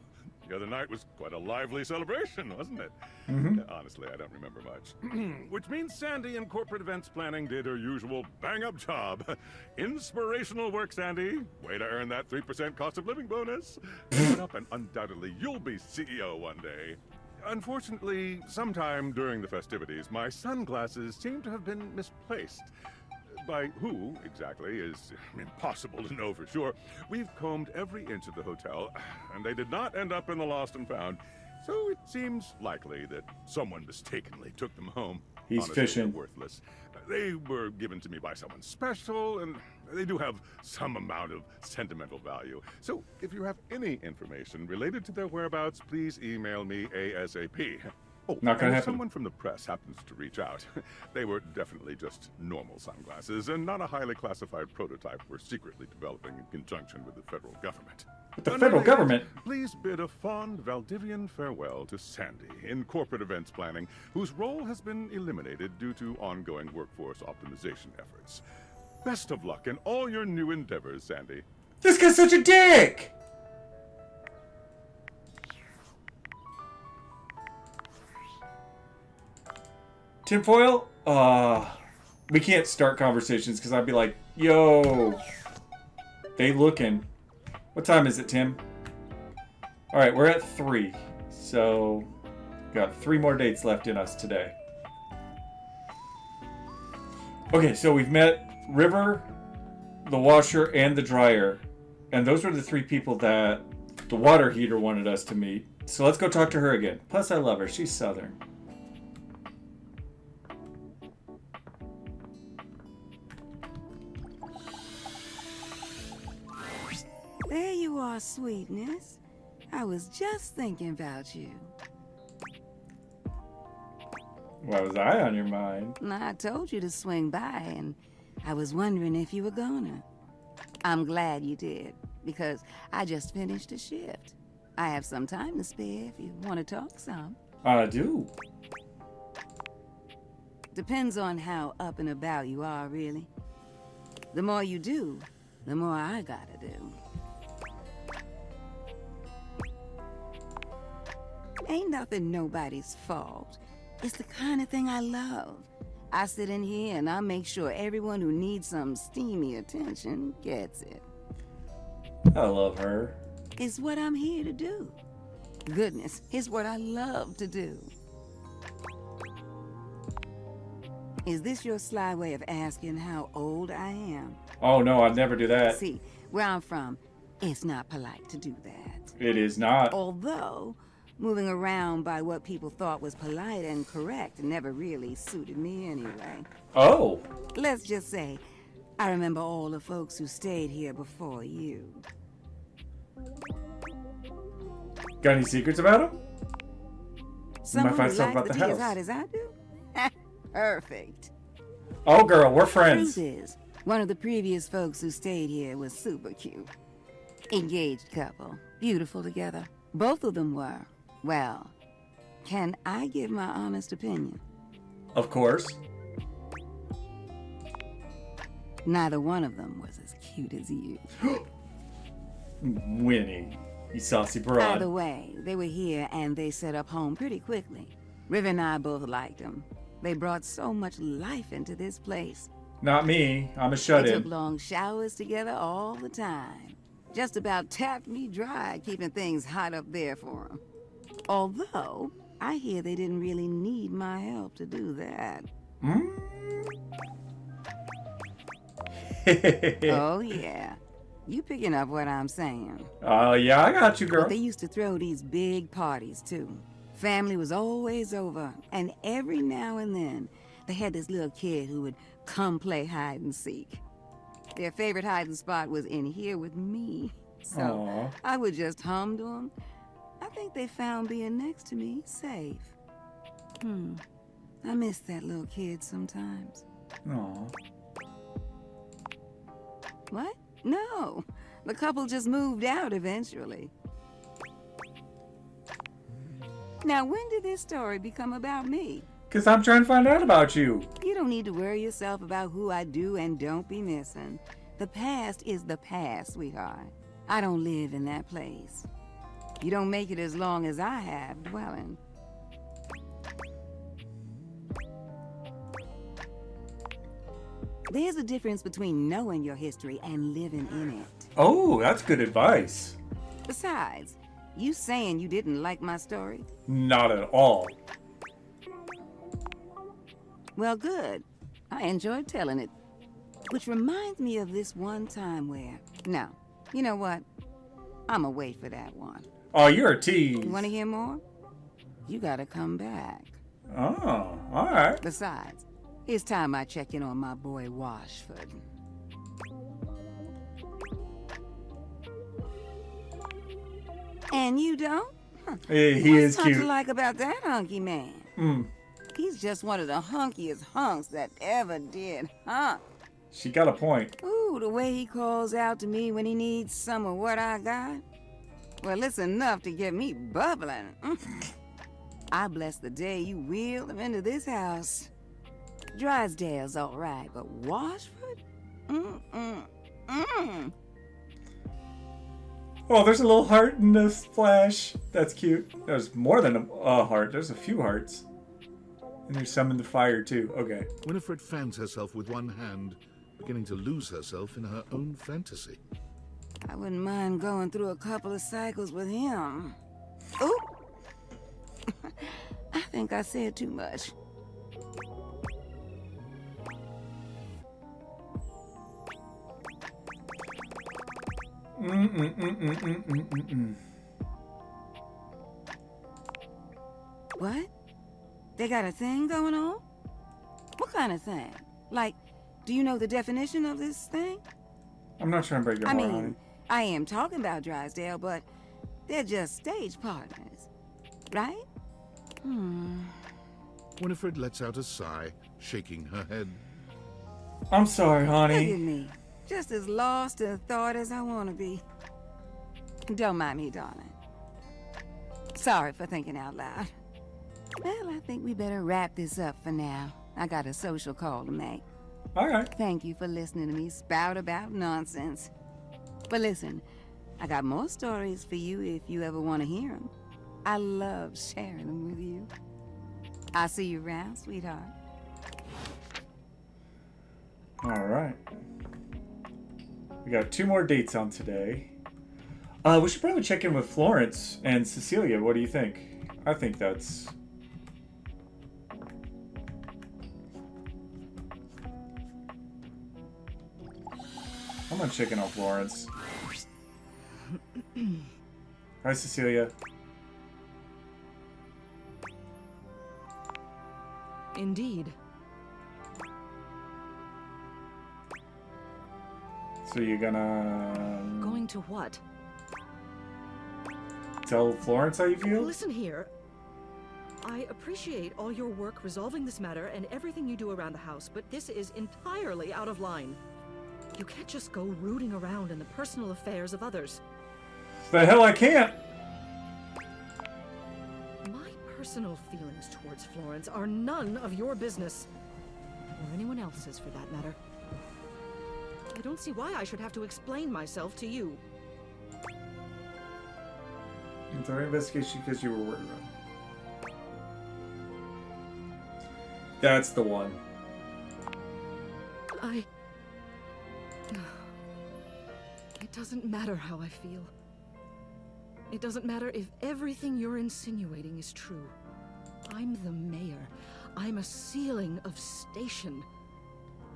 the other night was quite a lively celebration, wasn't it? Honestly, I don't remember much. Which means Sandy in corporate events planning did her usual bang-up job. Inspirational work, Sandy. Way to earn that 3% cost of living bonus. Keep it up, and undoubtedly you'll be CEO one day. Unfortunately, sometime during the festivities, my sunglasses seem to have been misplaced. By who, exactly, is impossible to know for sure. We've combed every inch of the hotel, and they did not end up in the lost and found. So it seems likely that someone mistakenly took them home. He's Honestly, fishing. they're worthless. They were given to me by someone special, and they do have some amount of sentimental value. So if you have any information related to their whereabouts, please email me ASAP. Oh, Not gonna and if happen. someone from the press happens to reach out, they were definitely just normal sunglasses and not a highly classified prototype we're secretly developing in conjunction with the federal government. With the federal government? Please bid a fond Valdivian farewell to Sandy in corporate events planning, whose role has been eliminated due to ongoing workforce optimization efforts. Best of luck in all your new endeavors, Sandy. This guy's such a dick! Tinfoil? We can't start conversations because I'd be like, yo, they looking. What time is it, Tim? Alright, we're at 3. So, got 3 more dates left in us today. Okay, so we've met River, the washer, and the dryer. And those were the 3 people that the water heater wanted us to meet. So let's go talk to her again. Plus, I love her. She's Southern. There you are, sweetness. I was just thinking about you. Why was I on your mind? I told you to swing by, and I was wondering if you were gonna. I'm glad you did, because I just finished a shift. I have some time to spare if you want to talk some. I do. Depends on how up and about you are, really. The more you do, the more I gotta do. Ain't nothing nobody's fault. It's the kind of thing I love. I sit in here and I make sure everyone who needs some steamy attention gets it. I love her. It's what I'm here to do. Goodness, it's what I love to do. Is this your sly way of asking how old I am? Oh no, I'd never do that. See, where I'm from, it's not polite to do that. It is not. Although, moving around by what people thought was polite and correct never really suited me anyway. Oh. Let's just say, I remember all the folks who stayed here before you. Got any secrets about him? Someone might find who something likes about to the be as house. hot as I do? Perfect. Oh girl, we're friends. Truth is, one of the previous folks who stayed here was super cute. Engaged couple, beautiful together. Both of them were. Well, can I give my honest opinion? Of course. Neither one of them was as cute as you. Winnie, you saucy broad. Either way, they were here and they set up home pretty quickly. River and I both liked them. They brought so much life into this place. Not me. I'm a They shut-in. took long showers together all the time. Just about tapped me dry, keeping things hot up there for them. Although, I hear they didn't really need my help to do that. Oh, yeah. You picking up what I'm saying. Oh, yeah, I got you, girl. But they used to throw these big parties, too. Family was always over, and every now and then, they had this little kid who would come play hide and seek. Their favorite hiding spot was in here with me. So Aw. I would just hum to them. I think they found being next to me safe. I miss that little kid sometimes. Aw. What? No. The couple just moved out eventually. Now, when did this story become about me? Because I'm trying to find out about you. You don't need to worry yourself about who I do and don't be missing. The past is the past, sweetheart. I don't live in that place. You don't make it as long as I have dwelling. There's a difference between knowing your history and living in it. Oh, that's good advice. Besides, you saying you didn't like my story? Not at all. Well, good. I enjoyed telling it. Which reminds me of this one time where... No, you know what? I'ma wait for that one. Oh, you're a tease. You wanna hear more? You gotta come back. Oh, alright. Besides, it's time I check in on my boy Washford. And you don't? Huh. He is What's not cute. to like about that hunky man? Mm. He's just one of the hunkiest hunks that ever did hunk. She got a point. Ooh, the way he calls out to me when he needs some of what I got. Well, it's enough to get me bubbling. I bless the day you wheeled him into this house. Drysdale's all right, but Washford? Oh, there's a little heart in the splash. That's cute. There's more than a heart. There's a few hearts. And there's some in the fire, too. Okay. Winifred fans herself with one hand, beginning to lose herself in her own fantasy. I wouldn't mind going through a couple of cycles with him. Ooh! I think I said too much. What? They got a thing going on? What kind of thing? Like, do you know the definition of this thing? I'm not trying to break your heart, honey. I am talking about Drysdale, but they're just stage partners, right? Winifred lets out a sigh, shaking her head. I'm sorry, Look honey. at me, just as lost in thought as I want to be. Don't mind me, darling. Sorry for thinking out loud. Well, I think we better wrap this up for now. I got a social call to make. All right. Thank you for listening to me spout about nonsense. But listen, I got more stories for you if you ever want to hear them. I love sharing them with you. I'll see you around, sweetheart. All right. We got 2 more dates on today. We should probably check in with Florence and Cecilia. What do you think? I think that's... I'm gonna check in on Florence. Hi, Cecilia. Indeed. So you're gonna... Going to what? Tell Florence how you feel? Listen here. I appreciate all your work resolving this matter and everything you do around the house, but this is entirely out of line. You can't just go rooting around in the personal affairs of others. The hell I can't! My personal feelings towards Florence are none of your business. Or anyone else's, for that matter. I don't see why I should have to explain myself to you. It's our investigation because you were worried about it. That's the one. It doesn't matter how I feel. It doesn't matter if everything you're insinuating is true. I'm the mayor. I'm a ceiling of station.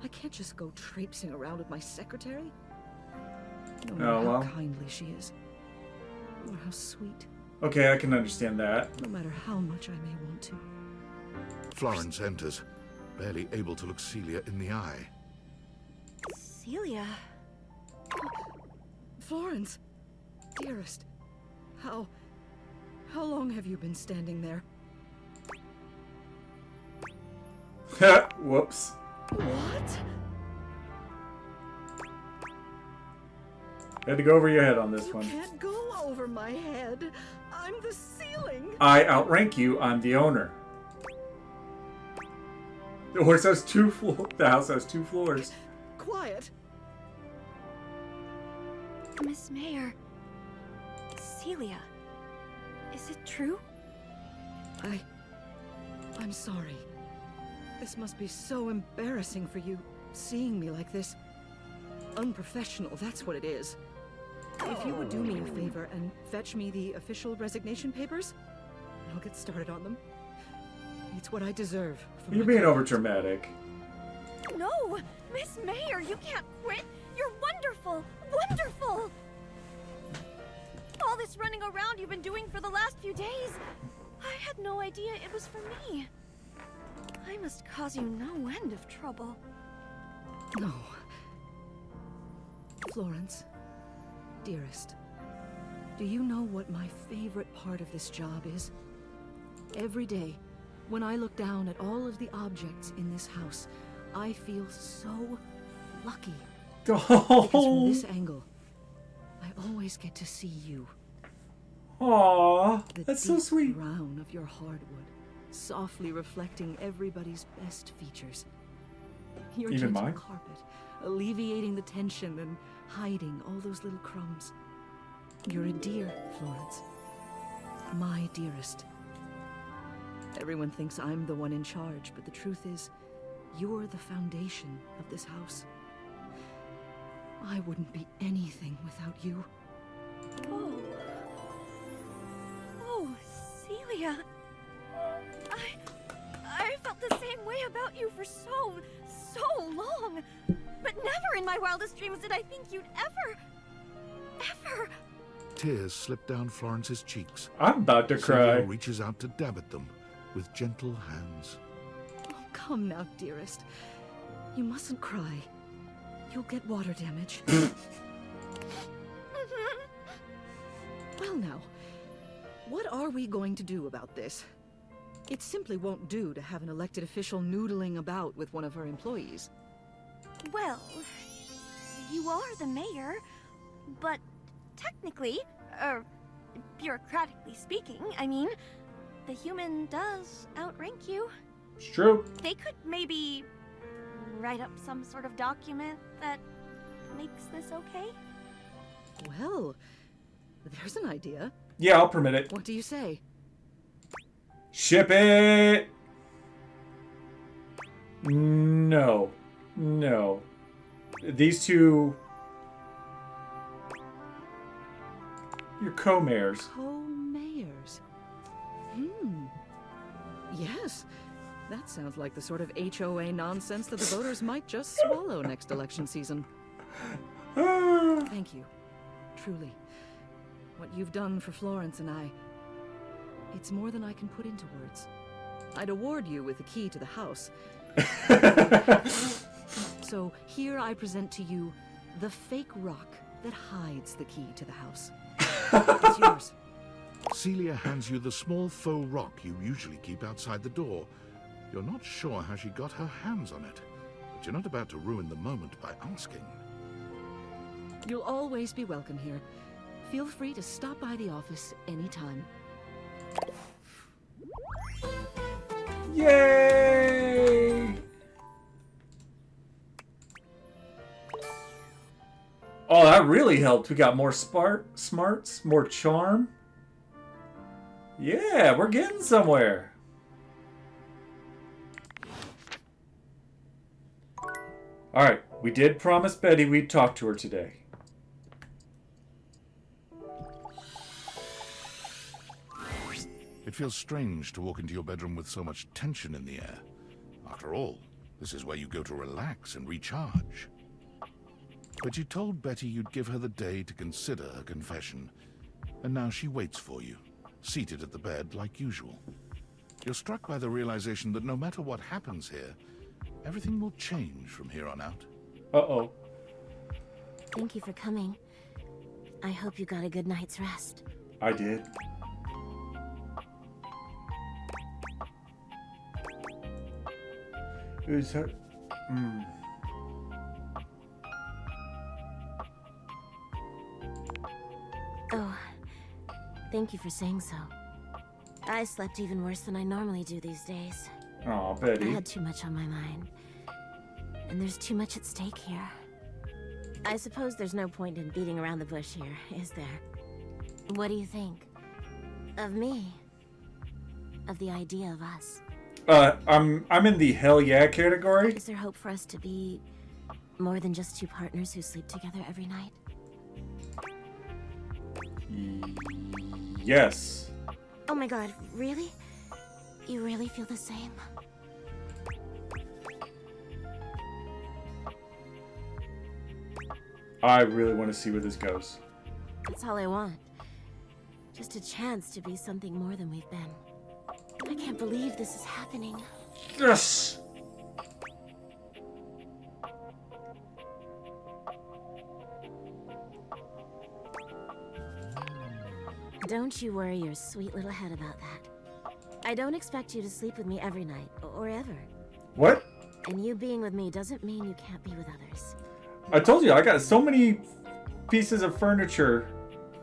I can't just go traipsing around with my secretary. No matter how kindly she is. Or how sweet. Okay, I can understand that. No matter how much I may want to. Florence enters, barely able to look Celia in the eye. Celia, Florence, dearest, how long have you been standing there? Whoops. What? Had to go over your head on this one. You can't go over my head. I'm the ceiling. I outrank you. I'm the owner. The horse has two floors. The house has 2 floors. Quiet. Miss Mayor. Celia. Is it true? I'm sorry. This must be so embarrassing for you, seeing me like this. Unprofessional, that's what it is. If you would do me a favor and fetch me the official resignation papers, I'll get started on them. It's what I deserve. You're being over dramatic. No! Miss Mayor, you can't quit! You're wonderful! Wonderful! All this running around you've been doing for the last few days, I had no idea it was for me. I must cause you no end of trouble. No. Florence, dearest, do you know what my favorite part of this job is? Every day, when I look down at all of the objects in this house, I feel so lucky. Because from this angle, I always get to see you. Aww, that's so sweet. The brown of your hardwood, softly reflecting everybody's best features. Your Even gentle mine? carpet, alleviating the tension and hiding all those little crumbs. You're a dear, Florence. My dearest. Everyone thinks I'm the one in charge, but the truth is, you're the foundation of this house. I wouldn't be anything without you. Oh, Celia. I felt the same way about you for so long. But never in my wildest dreams did I think you'd ever... Tears slip down Florence's cheeks. I'm about to cry. Celia reaches out to dab at them with gentle hands. Oh, come now, dearest. You mustn't cry. You'll get water damage. Well now, what are we going to do about this? It simply won't do to have an elected official noodling about with one of her employees. Well, you are the mayor, but technically, bureaucratically speaking, I mean, the human does outrank you. It's true. They could maybe write up some sort of document that makes this okay? Well, there's an idea. Yeah, I'll permit it. What do you say? Ship it! No. No. These two... You're co-mayors. Co-mayors. Yes. That sounds like the sort of HOA nonsense that the voters might just swallow next election season. Thank you. Truly. What you've done for Florence and I, it's more than I can put into words. I'd award you with the key to the house. So here I present to you the fake rock that hides the key to the house. It's yours. Celia hands you the small faux rock you usually keep outside the door. You're not sure how she got her hands on it, but you're not about to ruin the moment by asking. You'll always be welcome here. Feel free to stop by the office anytime. Yay! Oh, that really helped. We got more smarts, more charm. Yeah, we're getting somewhere. Alright, we did promise Betty we'd talk to her today. It feels strange to walk into your bedroom with so much tension in the air. After all, this is where you go to relax and recharge. But you told Betty you'd give her the day to consider her confession, and now she waits for you, seated at the bed like usual. You're struck by the realization that no matter what happens here, everything will change from here on out. Uh-oh. Thank you for coming. I hope you got a good night's rest. I did. Who's her? Oh, thank you for saying so. I slept even worse than I normally do these days. Aw, I Betty. had too much on my mind. And there's too much at stake here. I suppose there's no point in beating around the bush here, is there? What do you think? Of me? Of the idea of us? I'm in the hell yeah category. Is there hope for us to be more than just two partners who sleep together every night? Yes. Oh my god, really? You really feel the same? I really want to see where this goes. That's all I want. Just a chance to be something more than we've been. I can't believe this is happening. Yes! Don't you worry your sweet little head about that. I don't expect you to sleep with me every night, or ever. What? And you being with me doesn't mean you can't be with others. I told you, I got so many pieces of furniture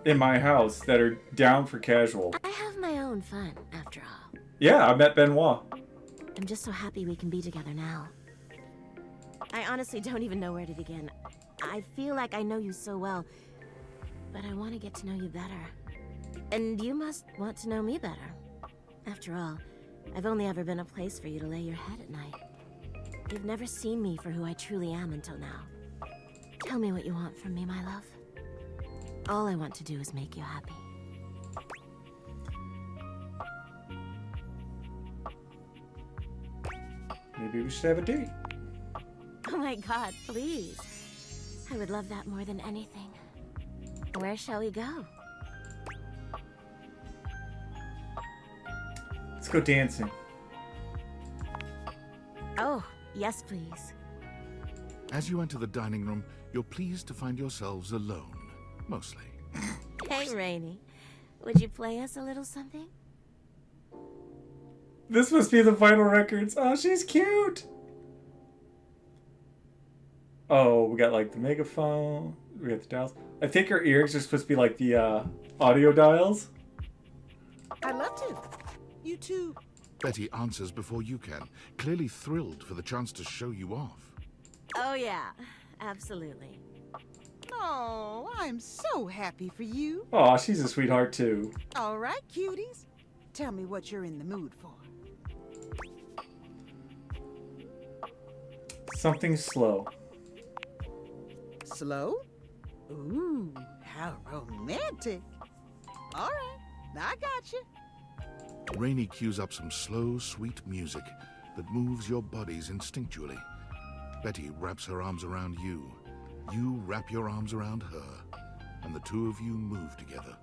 in my house that are down for casual. I have my own fun, after all. Yeah, I met Benoit. I'm just so happy we can be together now. I honestly don't even know where to begin. I feel like I know you so well, but I want to get to know you better. And you must want to know me better. After all, I've only ever been a place for you to lay your head at night. You've never seen me for who I truly am until now. Tell me what you want from me, my love. All I want to do is make you happy. Maybe we should have a date. Oh my god, please. I would love that more than anything. Where shall we go? Let's go dancing. Oh, yes, please. As you enter the dining room, you're pleased to find yourselves alone, mostly. Hey, Rainy. Would you play us a little something? This must be the vinyl records. Oh, she's cute. Oh, we got like the megaphone. We got the dials. I think her earrings are supposed to be like the audio dials. I'd love to. You too. Betty answers before you can, clearly thrilled for the chance to show you off. Oh, yeah. Absolutely. Oh, I'm so happy for you. Oh, she's a sweetheart too. All right, cuties. Tell me what you're in the mood for. Something slow. Slow? Ooh, how romantic. All right, I got you. Rainy cues up some slow, sweet music that moves your bodies instinctually. Betty wraps her arms around you. You wrap your arms around her, and the two of you move together,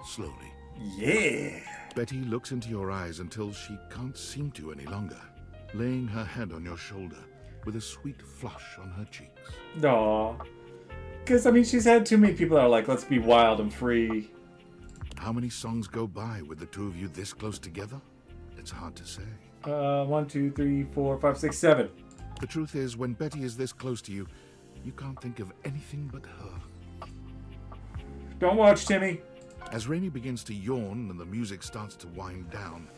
slowly. Yeah! Betty looks into your eyes until she can't seem to any longer, laying her head on your shoulder with a sweet flush on her cheeks. Aw. Because, I mean, she's had too many people that are like, let's be wild and free. How many songs go by with the two of you this close together? It's hard to say. 1, 2, 3, 4, 5, 6, 7. The truth is, when Betty is this close to you, you can't think of anything but her. Don't watch, Timmy. As Rainy begins to yawn and the music starts to wind down,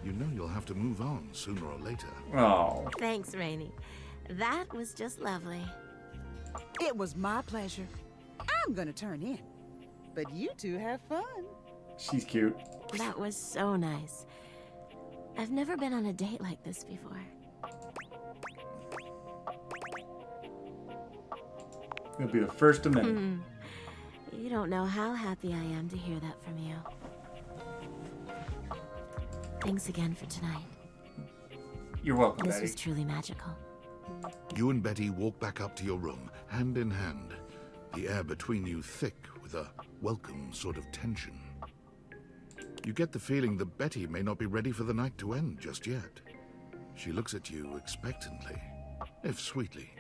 you know you'll have to move on sooner or later. Oh. Thanks, Rainy. That was just lovely. It was my pleasure. I'm gonna turn in. But you two have fun. She's cute. That was so nice. I've never been on a date like this before. It'll be the first of many. You don't know how happy I am to hear that from you. Thanks again for tonight. You're welcome, This Betty. was truly magical. You and Betty walk back up to your room, hand in hand, the air between you thick with a welcome sort of tension. You get the feeling that Betty may not be ready for the night to end just yet. She looks at you expectantly, if sweetly.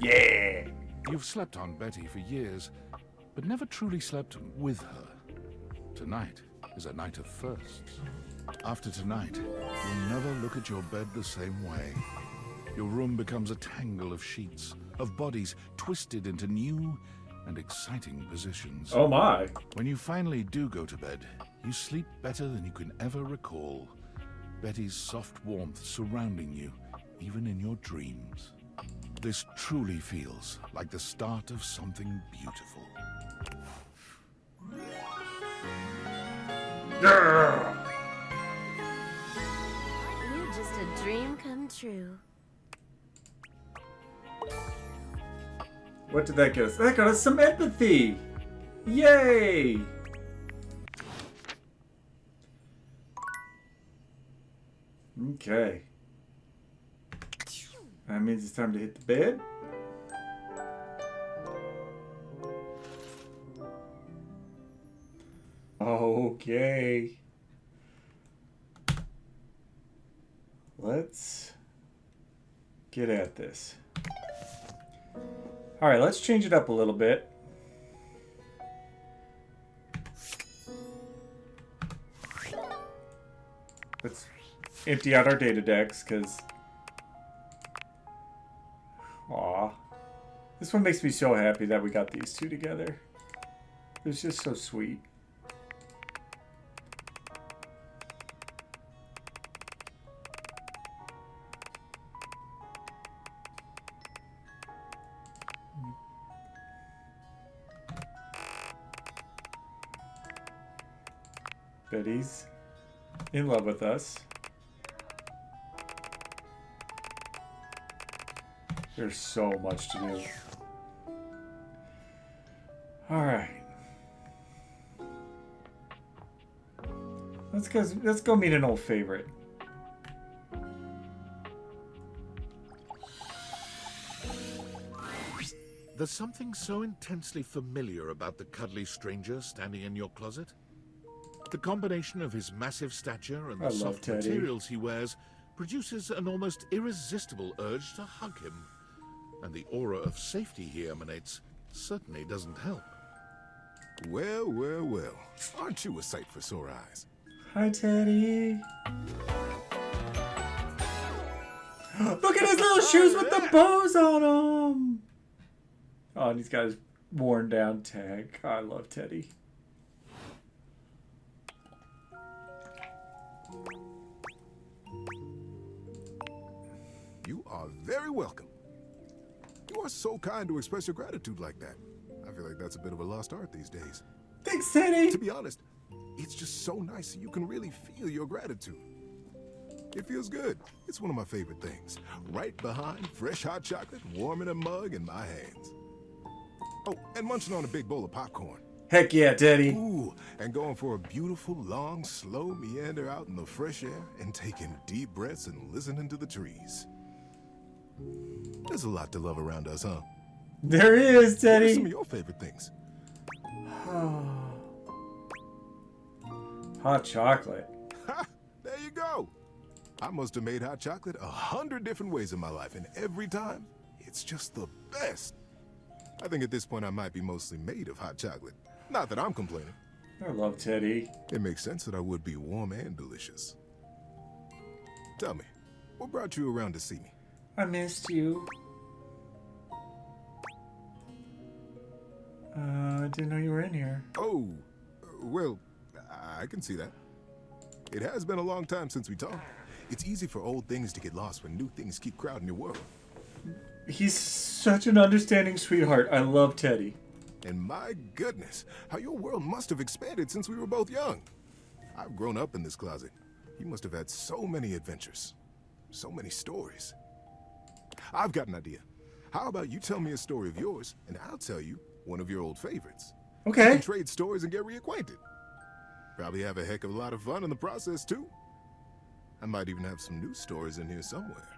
Yeah! You've slept on Betty for years, but never truly slept with her. Tonight is a night of firsts. After tonight, you'll never look at your bed the same way. Your room becomes a tangle of sheets, of bodies twisted into new and exciting positions. Oh my. When you finally do go to bed, you sleep better than you can ever recall. Betty's soft warmth surrounding you, even in your dreams. This truly feels like the start of something beautiful. Yeah. You're just a dream come true. What did that get us? That got us some empathy! Yay! Okay. That means it's time to hit the bed. Okay. Let's get at this. Alright, let's change it up a little bit. Let's empty out our data decks, because... Aw. This one makes me so happy that we got these two together. It was just so sweet. Betty's in love with us. There's so much to do. Alright. Let's go meet an old favorite. There's something so intensely familiar about the cuddly stranger standing in your closet. The combination of his massive stature and the soft materials he wears produces an almost irresistible urge to hug him. And the aura of safety he emanates certainly doesn't help. Well, well, well. Aren't you a sight for sore eyes? Hi, Teddy. Look at his little shoes with the bows on them. Oh, and he's got his worn down tag. I love Teddy. You are very welcome. You are so kind to express your gratitude like that. I feel like that's a bit of a lost art these days. Thanks, Teddy. To be honest, it's just so nice that you can really feel your gratitude. It feels good. It's one of my favorite things. Right behind fresh hot chocolate, warm in a mug in my hands. Oh, and munching on a big bowl of popcorn. Heck yeah, Teddy. Ooh, and going for a beautiful, long, slow meander out in the fresh air and taking deep breaths and listening to the trees. There's a lot to love around us, huh? There is, Teddy. What are some of your favorite things? Hot chocolate. Ha! There you go. I must have made hot chocolate 100 different ways in my life, and every time, it's just the best. I think at this point I might be mostly made of hot chocolate. Not that I'm complaining. I love Teddy. It makes sense that I would be warm and delicious. Tell me, what brought you around to see me? I missed you. I didn't know you were in here. Oh, well, I can see that. It has been a long time since we talked. It's easy for old things to get lost when new things keep crowding your world. He's such an understanding sweetheart. I love Teddy. And my goodness, how your world must have expanded since we were both young. I've grown up in this closet. You must have had so many adventures, so many stories. I've got an idea. How about you tell me a story of yours, and I'll tell you one of your old favorites. Okay. We can trade stories and get reacquainted. Probably have a heck of a lot of fun in the process, too. I might even have some new stories in here somewhere.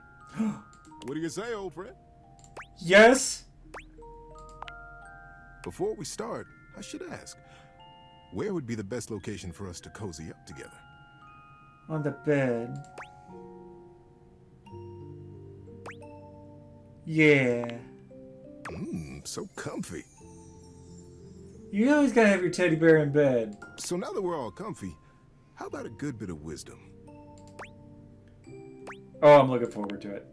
What do you say, old friend? Yes. Before we start, I should ask, where would be the best location for us to cozy up together? On the bed. Yeah. So comfy. You always gotta have your teddy bear in bed. So now that we're all comfy, how about a good bit of wisdom? Oh, I'm looking forward to it.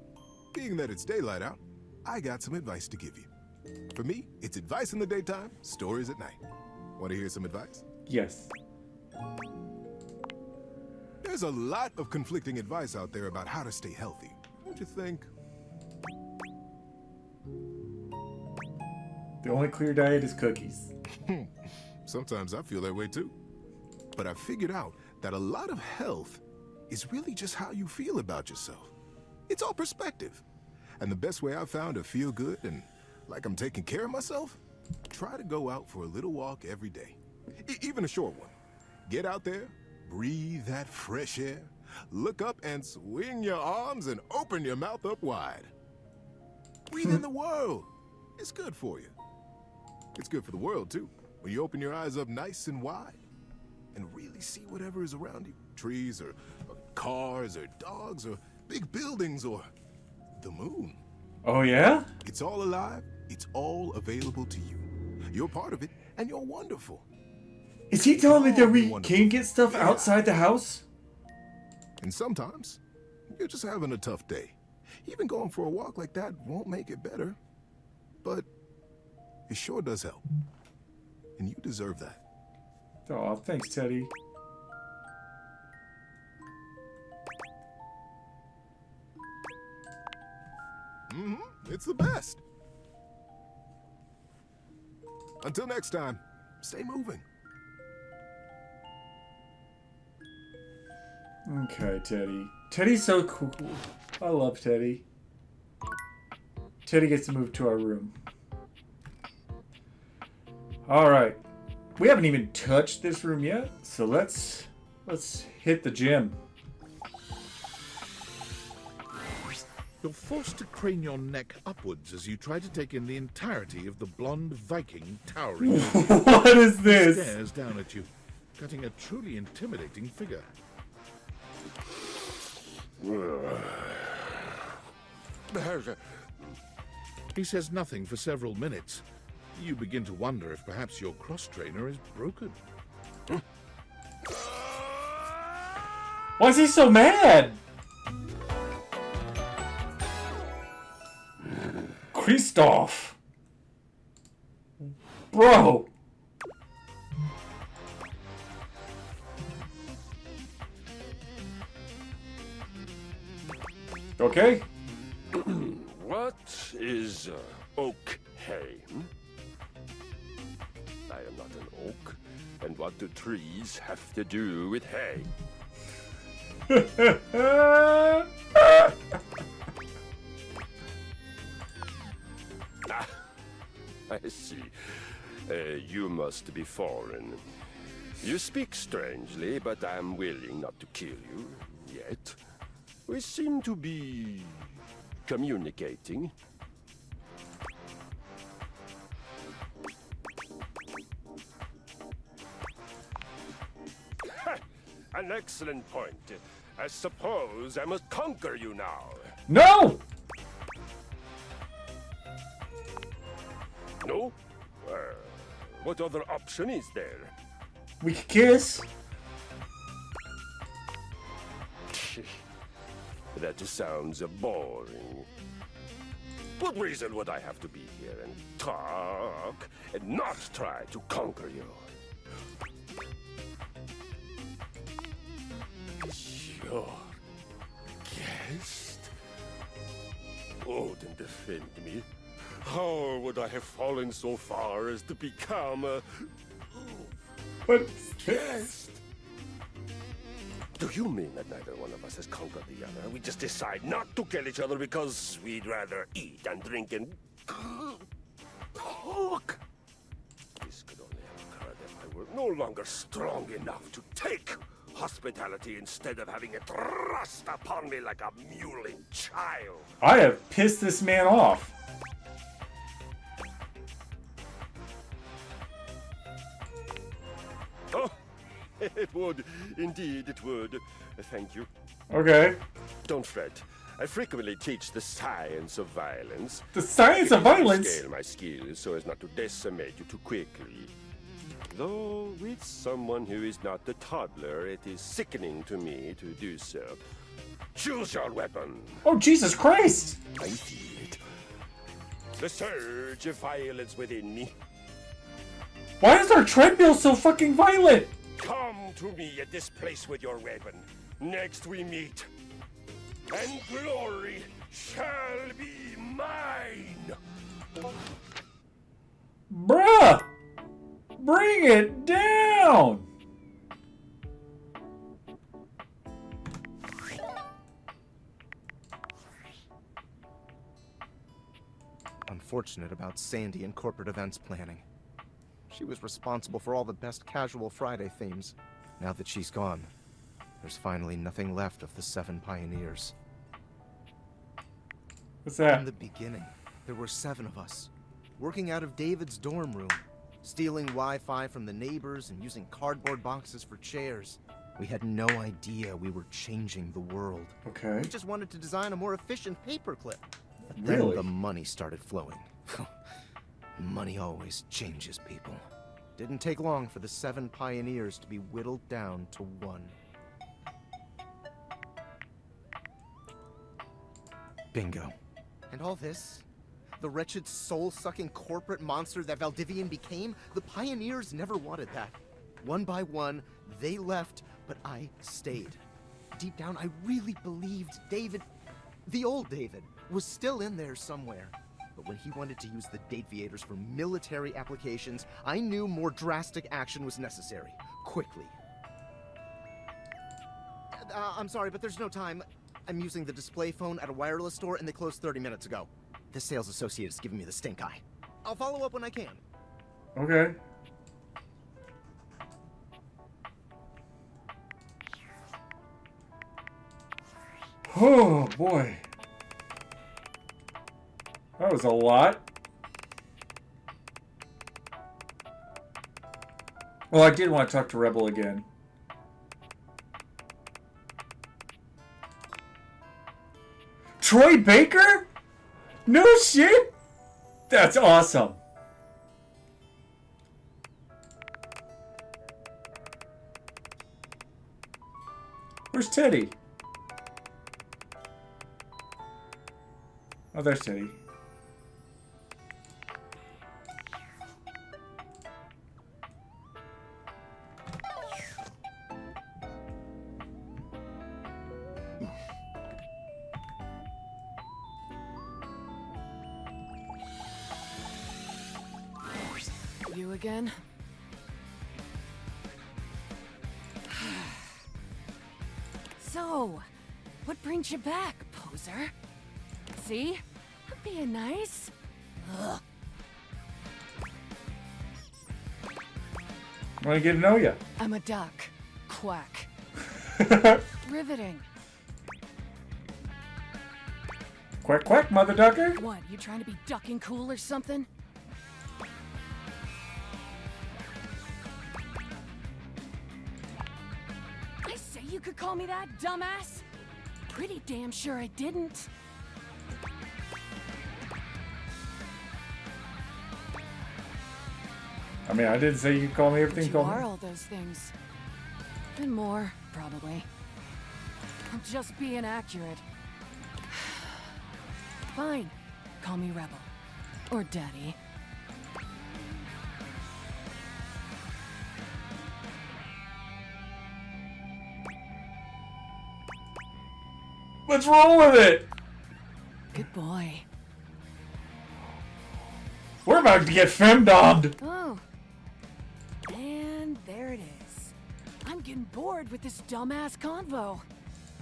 Being that it's daylight out, I got some advice to give you. For me, it's advice in the daytime, stories at night. Want to hear some advice? Yes. There's a lot of conflicting advice out there about how to stay healthy, don't you think? The only clear diet is cookies. Sometimes I feel that way too. But I figured out that a lot of health is really just how you feel about yourself. It's all perspective. And the best way I've found to feel good and like I'm taking care of myself, try to go out for a little walk every day. Even a short one. Get out there, breathe that fresh air, look up and swing your arms and open your mouth up wide. Breathe in the world. It's good for you. It's good for the world too. When you open your eyes up nice and wide and really see whatever is around you. Trees or cars or dogs or big buildings or the moon. Oh yeah? It's all alive. It's all available to you. You're part of it and you're wonderful. Is he telling me that we can get stuff outside the house? And sometimes you're just having a tough day. Even going for a walk like that won't make it better. But it sure does help. And you deserve that. Oh, thanks, Teddy. It's the best. Until next time, stay moving. Okay, Teddy. Teddy's so cool. I love Teddy. Teddy gets to move to our room. Alright. We haven't even touched this room yet, so let's hit the gym. You're forced to crane your neck upwards as you try to take in the entirety of the blonde Viking towering. What is this? He stares down at you, cutting a truly intimidating figure. He says nothing for several minutes. You begin to wonder if perhaps your cross-trainer is broken. Why is he so mad? Christoph. Bro. Okay. What is okay? I am not an oak. And what do trees have to do with hay? I see. You must be foreign. You speak strangely, but I am willing not to kill you, yet. We seem to be communicating. An excellent point. I suppose I must conquer you now. No! No? What other option is there? We could kiss. That sounds boring. What reason would I have to be here and talk and not try to conquer you? Your guest? Odin defend me. How would I have fallen so far as to become a guest? Do you mean that neither one of us has conquered the other? We just decide not to kill each other because we'd rather eat and drink and talk? This could only have occurred if I were no longer strong enough to take hospitality instead of having it thrust upon me like a mewling child. I have pissed this man off. Oh, it would. Indeed, it would. Thank you. Okay. Don't fret. I frequently teach the science of violence. The science of violence? Scale my skills so as not to decimate you too quickly. Though with someone who is not a toddler, it is sickening to me to do so. Choose your weapon. Oh, Jesus Christ! I feel it. The surge of violence within me. Why is our treadmill so fucking violent? Come to me at this place with your weapon. Next we meet. And glory shall be mine. Bruh! Bring it down! Unfortunate about Sandy and corporate events planning. She was responsible for all the best casual Friday themes. Now that she's gone, there's finally nothing left of the 7 pioneers. What's that? In the beginning, there were 7 of us, working out of David's dorm room, stealing Wi-Fi from the neighbors and using cardboard boxes for chairs. We had no idea we were changing the world. Okay. We just wanted to design a more efficient paperclip. But Really? then the money started flowing. Money always changes people. Didn't take long for the 7 pioneers to be whittled down to 1. Bingo. And all this? The wretched soul-sucking corporate monster that Valdivian became? The pioneers never wanted that. One by one, they left, but I stayed. Deep down, I really believed David, the old David, was still in there somewhere. But when he wanted to use the Dateviators for military applications, I knew more drastic action was necessary. Quickly. I'm sorry, but there's no time. I'm using the display phone at a wireless store and they closed 30 minutes ago. This sales associate is giving me the stink eye. I'll follow up when I can. Okay. Oh, boy. That was a lot. Well, I did want to talk to Rebel again. Troy Baker? No shit? That's awesome. Where's Teddy? Oh, there's Teddy. You again? So, what brings you back, poser? See? I'm being nice. Ugh. I want to get to know you. I'm a duck. Quack. Riveting. Quack, quack, mother ducker. What, you trying to be ducking cool or something? I say you could call me that, dumbass. Pretty damn sure I didn't. I mean, I didn't say you could call me everything. You Call are me. all those things. And more, probably. I'm just being accurate. Fine. Call me Rebel. Or Daddy. Let's roll with it. Good boy. We're about to get femdomed. Oh. And there it is. I'm getting bored with this dumbass convo.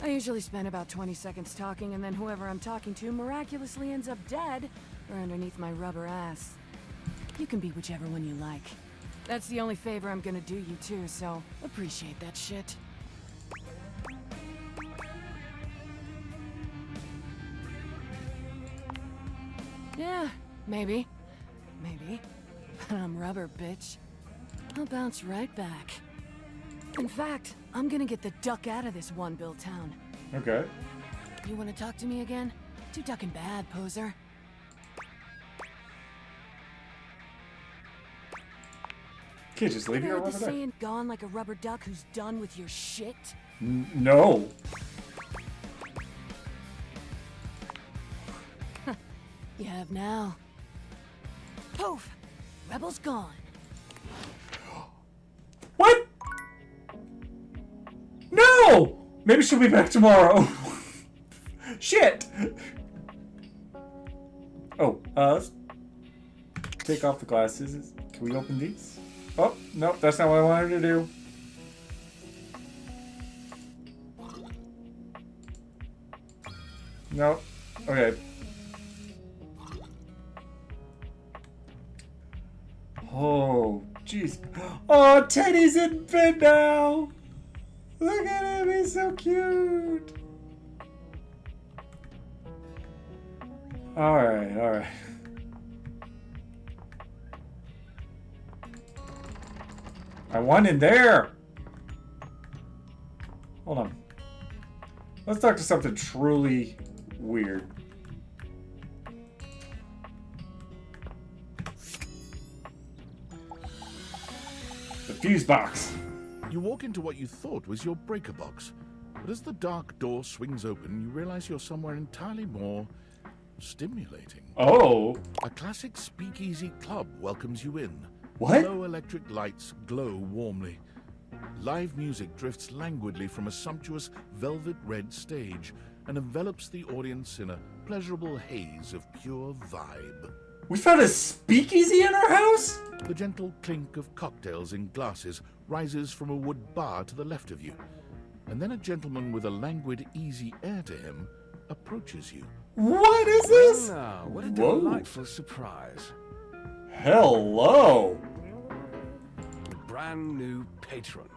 I usually spend about 20 seconds talking, and then whoever I'm talking to miraculously ends up dead or underneath my rubber ass. You can be whichever one you like. That's the only favor I'm gonna do you too, so appreciate that shit. Yeah, maybe. Maybe. But I'm rubber, bitch. I'll bounce right back. In fact, I'm gonna get the duck out of this one-bill town. Okay. You want to talk to me again? Too ducking bad, poser. Can't just leave your Heard the rubber duck. saying, gone like a rubber duck who's done with your shit? No. You have now. Poof! Rebel's gone. What? No! Maybe she'll be back tomorrow. Shit! Oh, let's take off the glasses. Can we open these? Oh, no, that's not what I wanted to do. No. Okay. Oh, jeez. Oh, Teddy's in bed now. Look at him, he's so cute. Alright, alright. I want in there. Hold on. Let's talk to something truly weird. The fuse box. You walk into what you thought was your breaker box, but as the dark door swings open, you realize you're somewhere entirely more stimulating. Oh. A classic speakeasy club welcomes you in. What? Low electric lights glow warmly. Live music drifts languidly from a sumptuous velvet red stage and envelops the audience in a pleasurable haze of pure vibe. We found a speakeasy in our house? The gentle clink of cocktails in glasses rises from a wood bar to the left of you, and then a gentleman with a languid, easy air to him approaches you. What is this? Well, now, what a Whoa. delightful surprise. Hello. The brand new patron.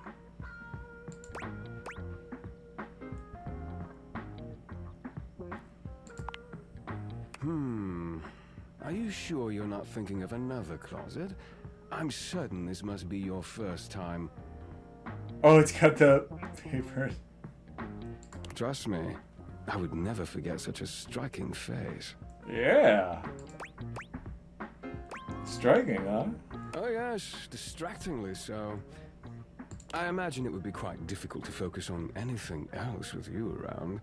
Are you sure you're not thinking of another closet? I'm certain this must be your first time. Oh, it's got the paper. Trust me, I would never forget such a striking face. Yeah. Striking, huh? Oh yes, distractingly so. I imagine it would be quite difficult to focus on anything else with you around.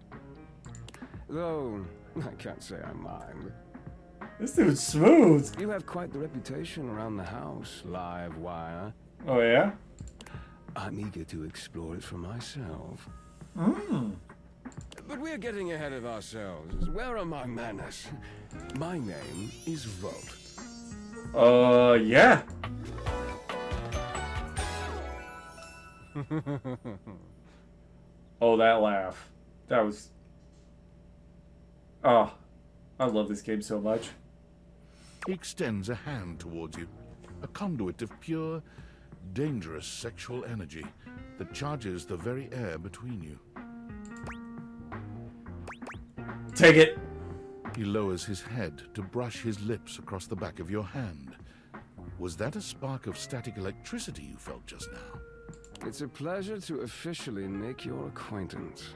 Though, I can't say I mind. This dude's smooth. You have quite the reputation around the house, live wire. Oh, yeah? I'm eager to explore it for myself. But we're getting ahead of ourselves. Where are my manners? My name is Volt. Yeah. Oh, that laugh. That was... Oh, I love this game so much. He extends a hand towards you, a conduit of pure, dangerous sexual energy that charges the very air between you. Take it. He lowers his head to brush his lips across the back of your hand. Was that a spark of static electricity you felt just now? It's a pleasure to officially make your acquaintance.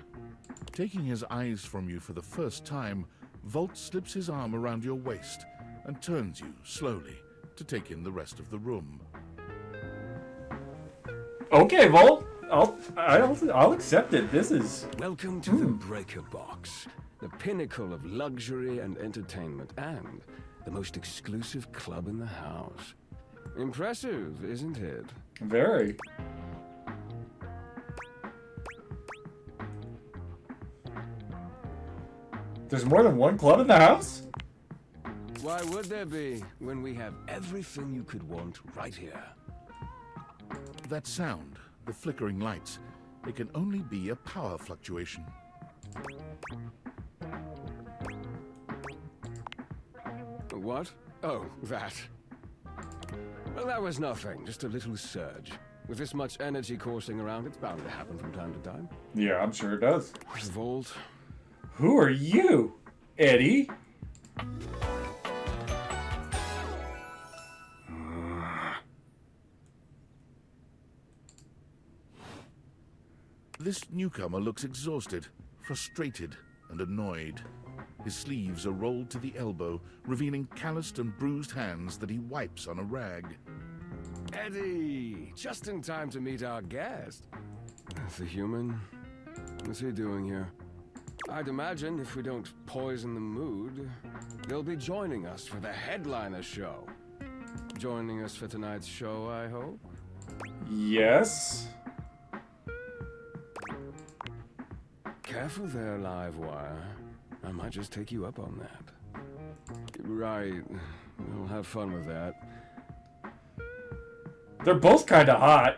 Taking his eyes from you for the first time, Volt slips his arm around your waist and turns you slowly to take in the rest of the room. Okay, Volt. I'll accept it. This is... Welcome to the Breaker Box, the pinnacle of luxury and entertainment, and the most exclusive club in the house. Impressive, isn't it? Very. There's more than one club in the house? Why would there be, when we have everything you could want right here? That sound, the flickering lights, it can only be a power fluctuation. What? Oh, that. Well, that was nothing, just a little surge. With this much energy coursing around, it's bound to happen from time to time. Yeah, I'm sure it does. Volt. Who are you, Eddie? This newcomer looks exhausted, frustrated, and annoyed. His sleeves are rolled to the elbow, revealing calloused and bruised hands that he wipes on a rag. Eddie! Just in time to meet our guest. The human? What's he doing here? I'd imagine if we don't poison the mood, they'll be joining us for the headliner show. Joining us for tonight's show, I hope? Yes. Careful there, Livewire. I might just take you up on that. Right. We'll have fun with that. They're both kind of hot.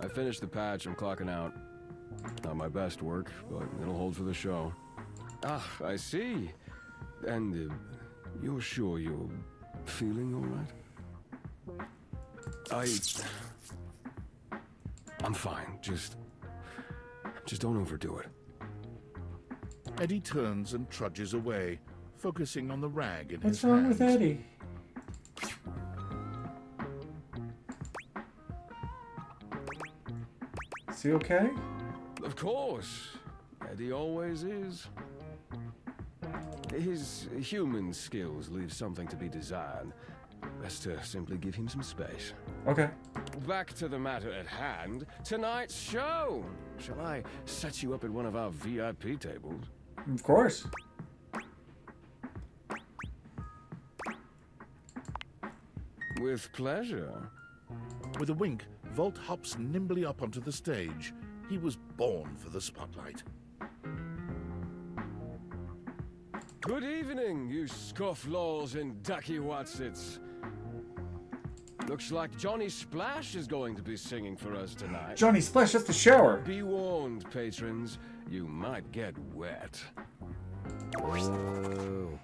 I finished the patch. I'm clocking out. Not my best work, but it'll hold for the show. Ah, I see. And you're sure you're feeling all right? I'm fine. Just don't overdo it. Eddie turns and trudges away, focusing on the rag in What's his wrong hands. with Eddie? Is he okay? Of course. Eddie always is. His human skills leave something to be desired. Best to simply give him some space. Okay. Back to the matter at hand. Tonight's show. Shall I set you up at one of our VIP tables? Of course. With pleasure. With a wink, Volt hops nimbly up onto the stage. He was born for the spotlight. Good evening, you scofflaws and ducky watsits. Looks like Johnny Splash is going to be singing for us tonight. Johnny Splash, that's the shower. Be warned, patrons. You might get wet. Whoa.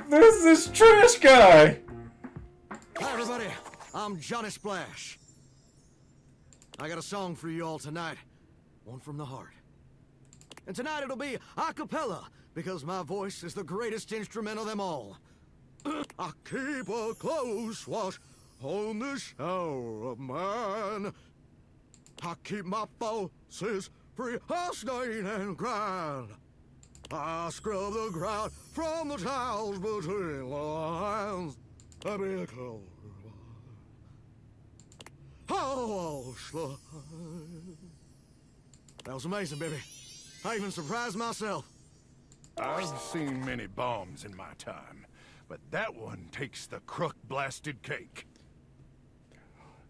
There's this trash guy. Hi, everybody. I'm Johnny Splash. I got a song for you all tonight. One from the heart. And tonight it'll be a cappella, because my voice is the greatest instrument of them all. I keep a close watch on this shower of mine. I keep my forces free of stain and grind. I scrub the ground from the tiles between the lines. I be a closer. Oh, slide. That was amazing, baby. I even surprised myself. I've seen many bombs in my time, but that one takes the crook-blasted cake.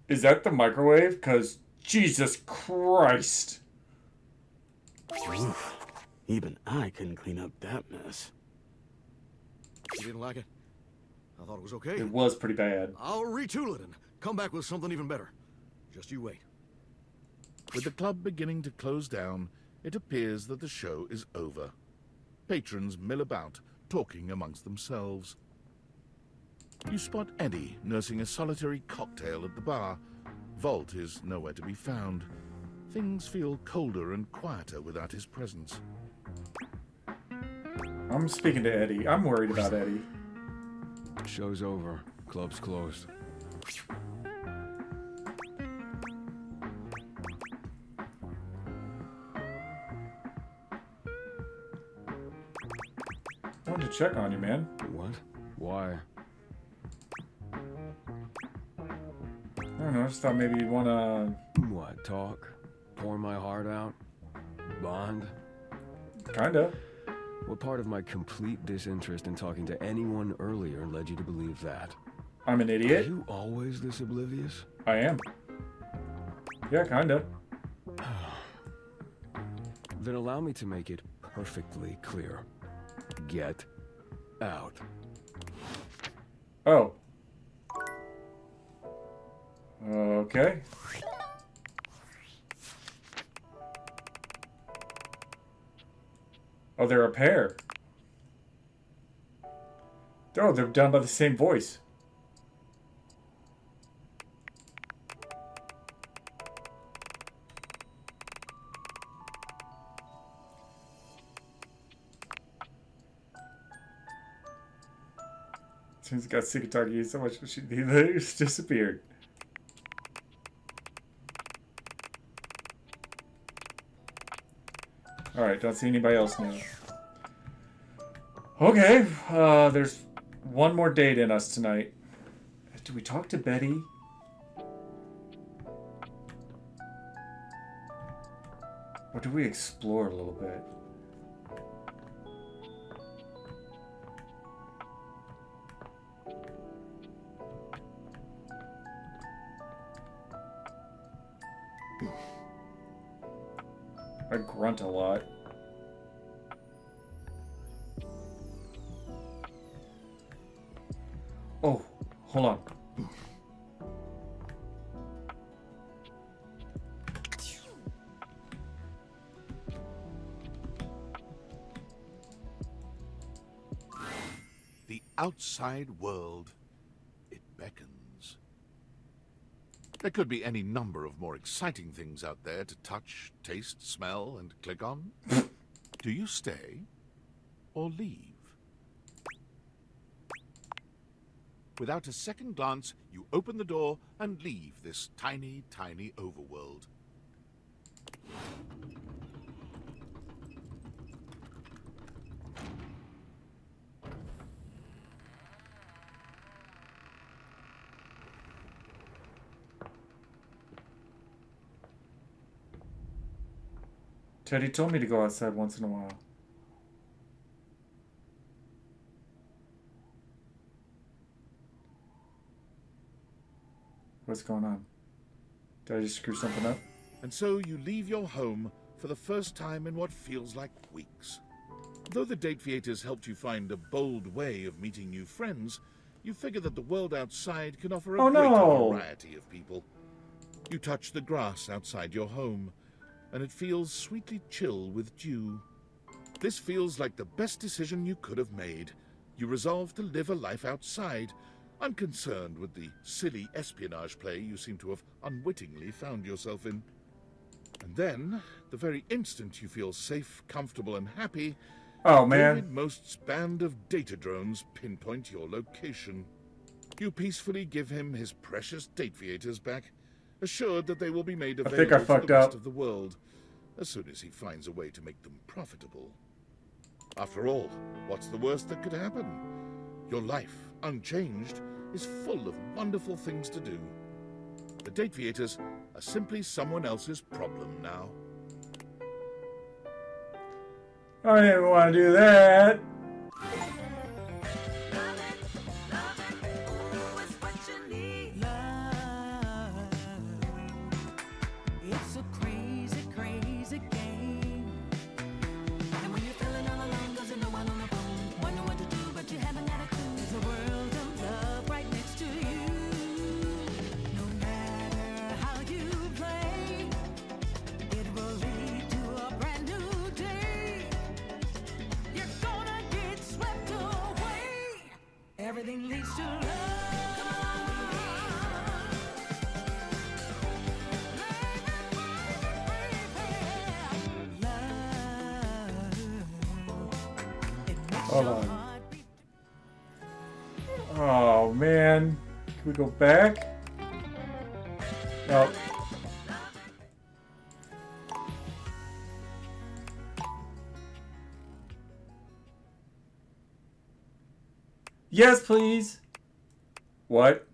Is that the microwave? Because Jesus Christ. Oof. Even I couldn't clean up that mess. You didn't like it? I thought it was okay. It was pretty bad. I'll retool it and come back with something even better. Just you wait. With the club beginning to close down, it appears that the show is over. Patrons mill about, talking amongst themselves. You spot Eddie nursing a solitary cocktail at the bar. Volt is nowhere to be found. Things feel colder and quieter without his presence. I'm speaking to Eddie. I'm worried about Eddie. Show's over. Club's closed. I wanted to check on you, man. What? Why? I don't know. I just thought maybe you'd want to... What, talk? Pour my heart out? Bond? Kinda. What part of my complete disinterest in talking to anyone earlier led you to believe that? I'm an idiot? Are you always this oblivious? I am. Yeah, kinda. Then allow me to make it perfectly clear. Get out. Oh. Okay. Oh, they're a pair. Oh, they're done by the same voice. Since he got sick of talking to you so much, he just disappeared. Alright, don't see anybody else new. Okay, there's one more date in us tonight. Did we talk to Betty? Or do we explore a little bit? I grunt a lot. Oh, hold on. The outside world, it beckons. There could be any number of more exciting things out there to touch, taste, smell, and click on. Do you stay or leave? Without a second glance, you open the door and leave this tiny, tiny overworld. Teddy told me to go outside once in a while. What's going on? Did I just screw something up? And so you leave your home for the first time in what feels like weeks. Though the date theaters helped you find a bold way of meeting new friends, you figure that the world outside can offer a greater variety of people. You touch the grass outside your home, and it feels sweetly chill with dew. This feels like the best decision you could have made. You resolve to live a life outside, unconcerned with the silly espionage play you seem to have unwittingly found yourself in. And then, the very instant you feel safe, comfortable, and happy, oh man, David Most's band of data drones pinpoint your location. You peacefully give him his precious date theaters back, assured that they will be made available to the rest of the world as soon as he finds a way to make them profitable. After all, what's the worst that could happen? Your life, unchanged, is full of wonderful things to do. The date theaters are simply someone else's problem now. I didn't want to do that. It's a crazy, crazy game. And when you're feeling all alone, 'cause there's no one on the phone, wonder what to do, but you haven't had a clue. There's a world of love right next to you. No matter how you play, it will lead to a brand new day. You're gonna get swept away. Everything leads to love. Hold on. Oh man, can we go back? No. Yes, please. What?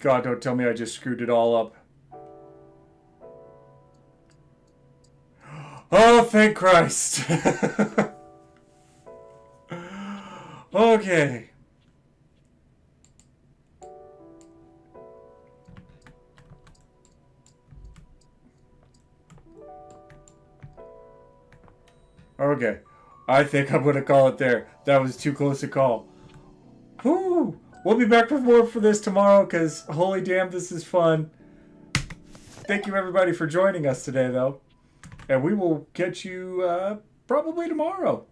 God, don't tell me I just screwed it all up. Oh, thank Christ. Okay. Okay. I think I'm going to call it there. That was too close a call. Whew. We'll be back with more for this tomorrow because, holy damn, this is fun. Thank you, everybody, for joining us today, though. And we will catch you probably tomorrow.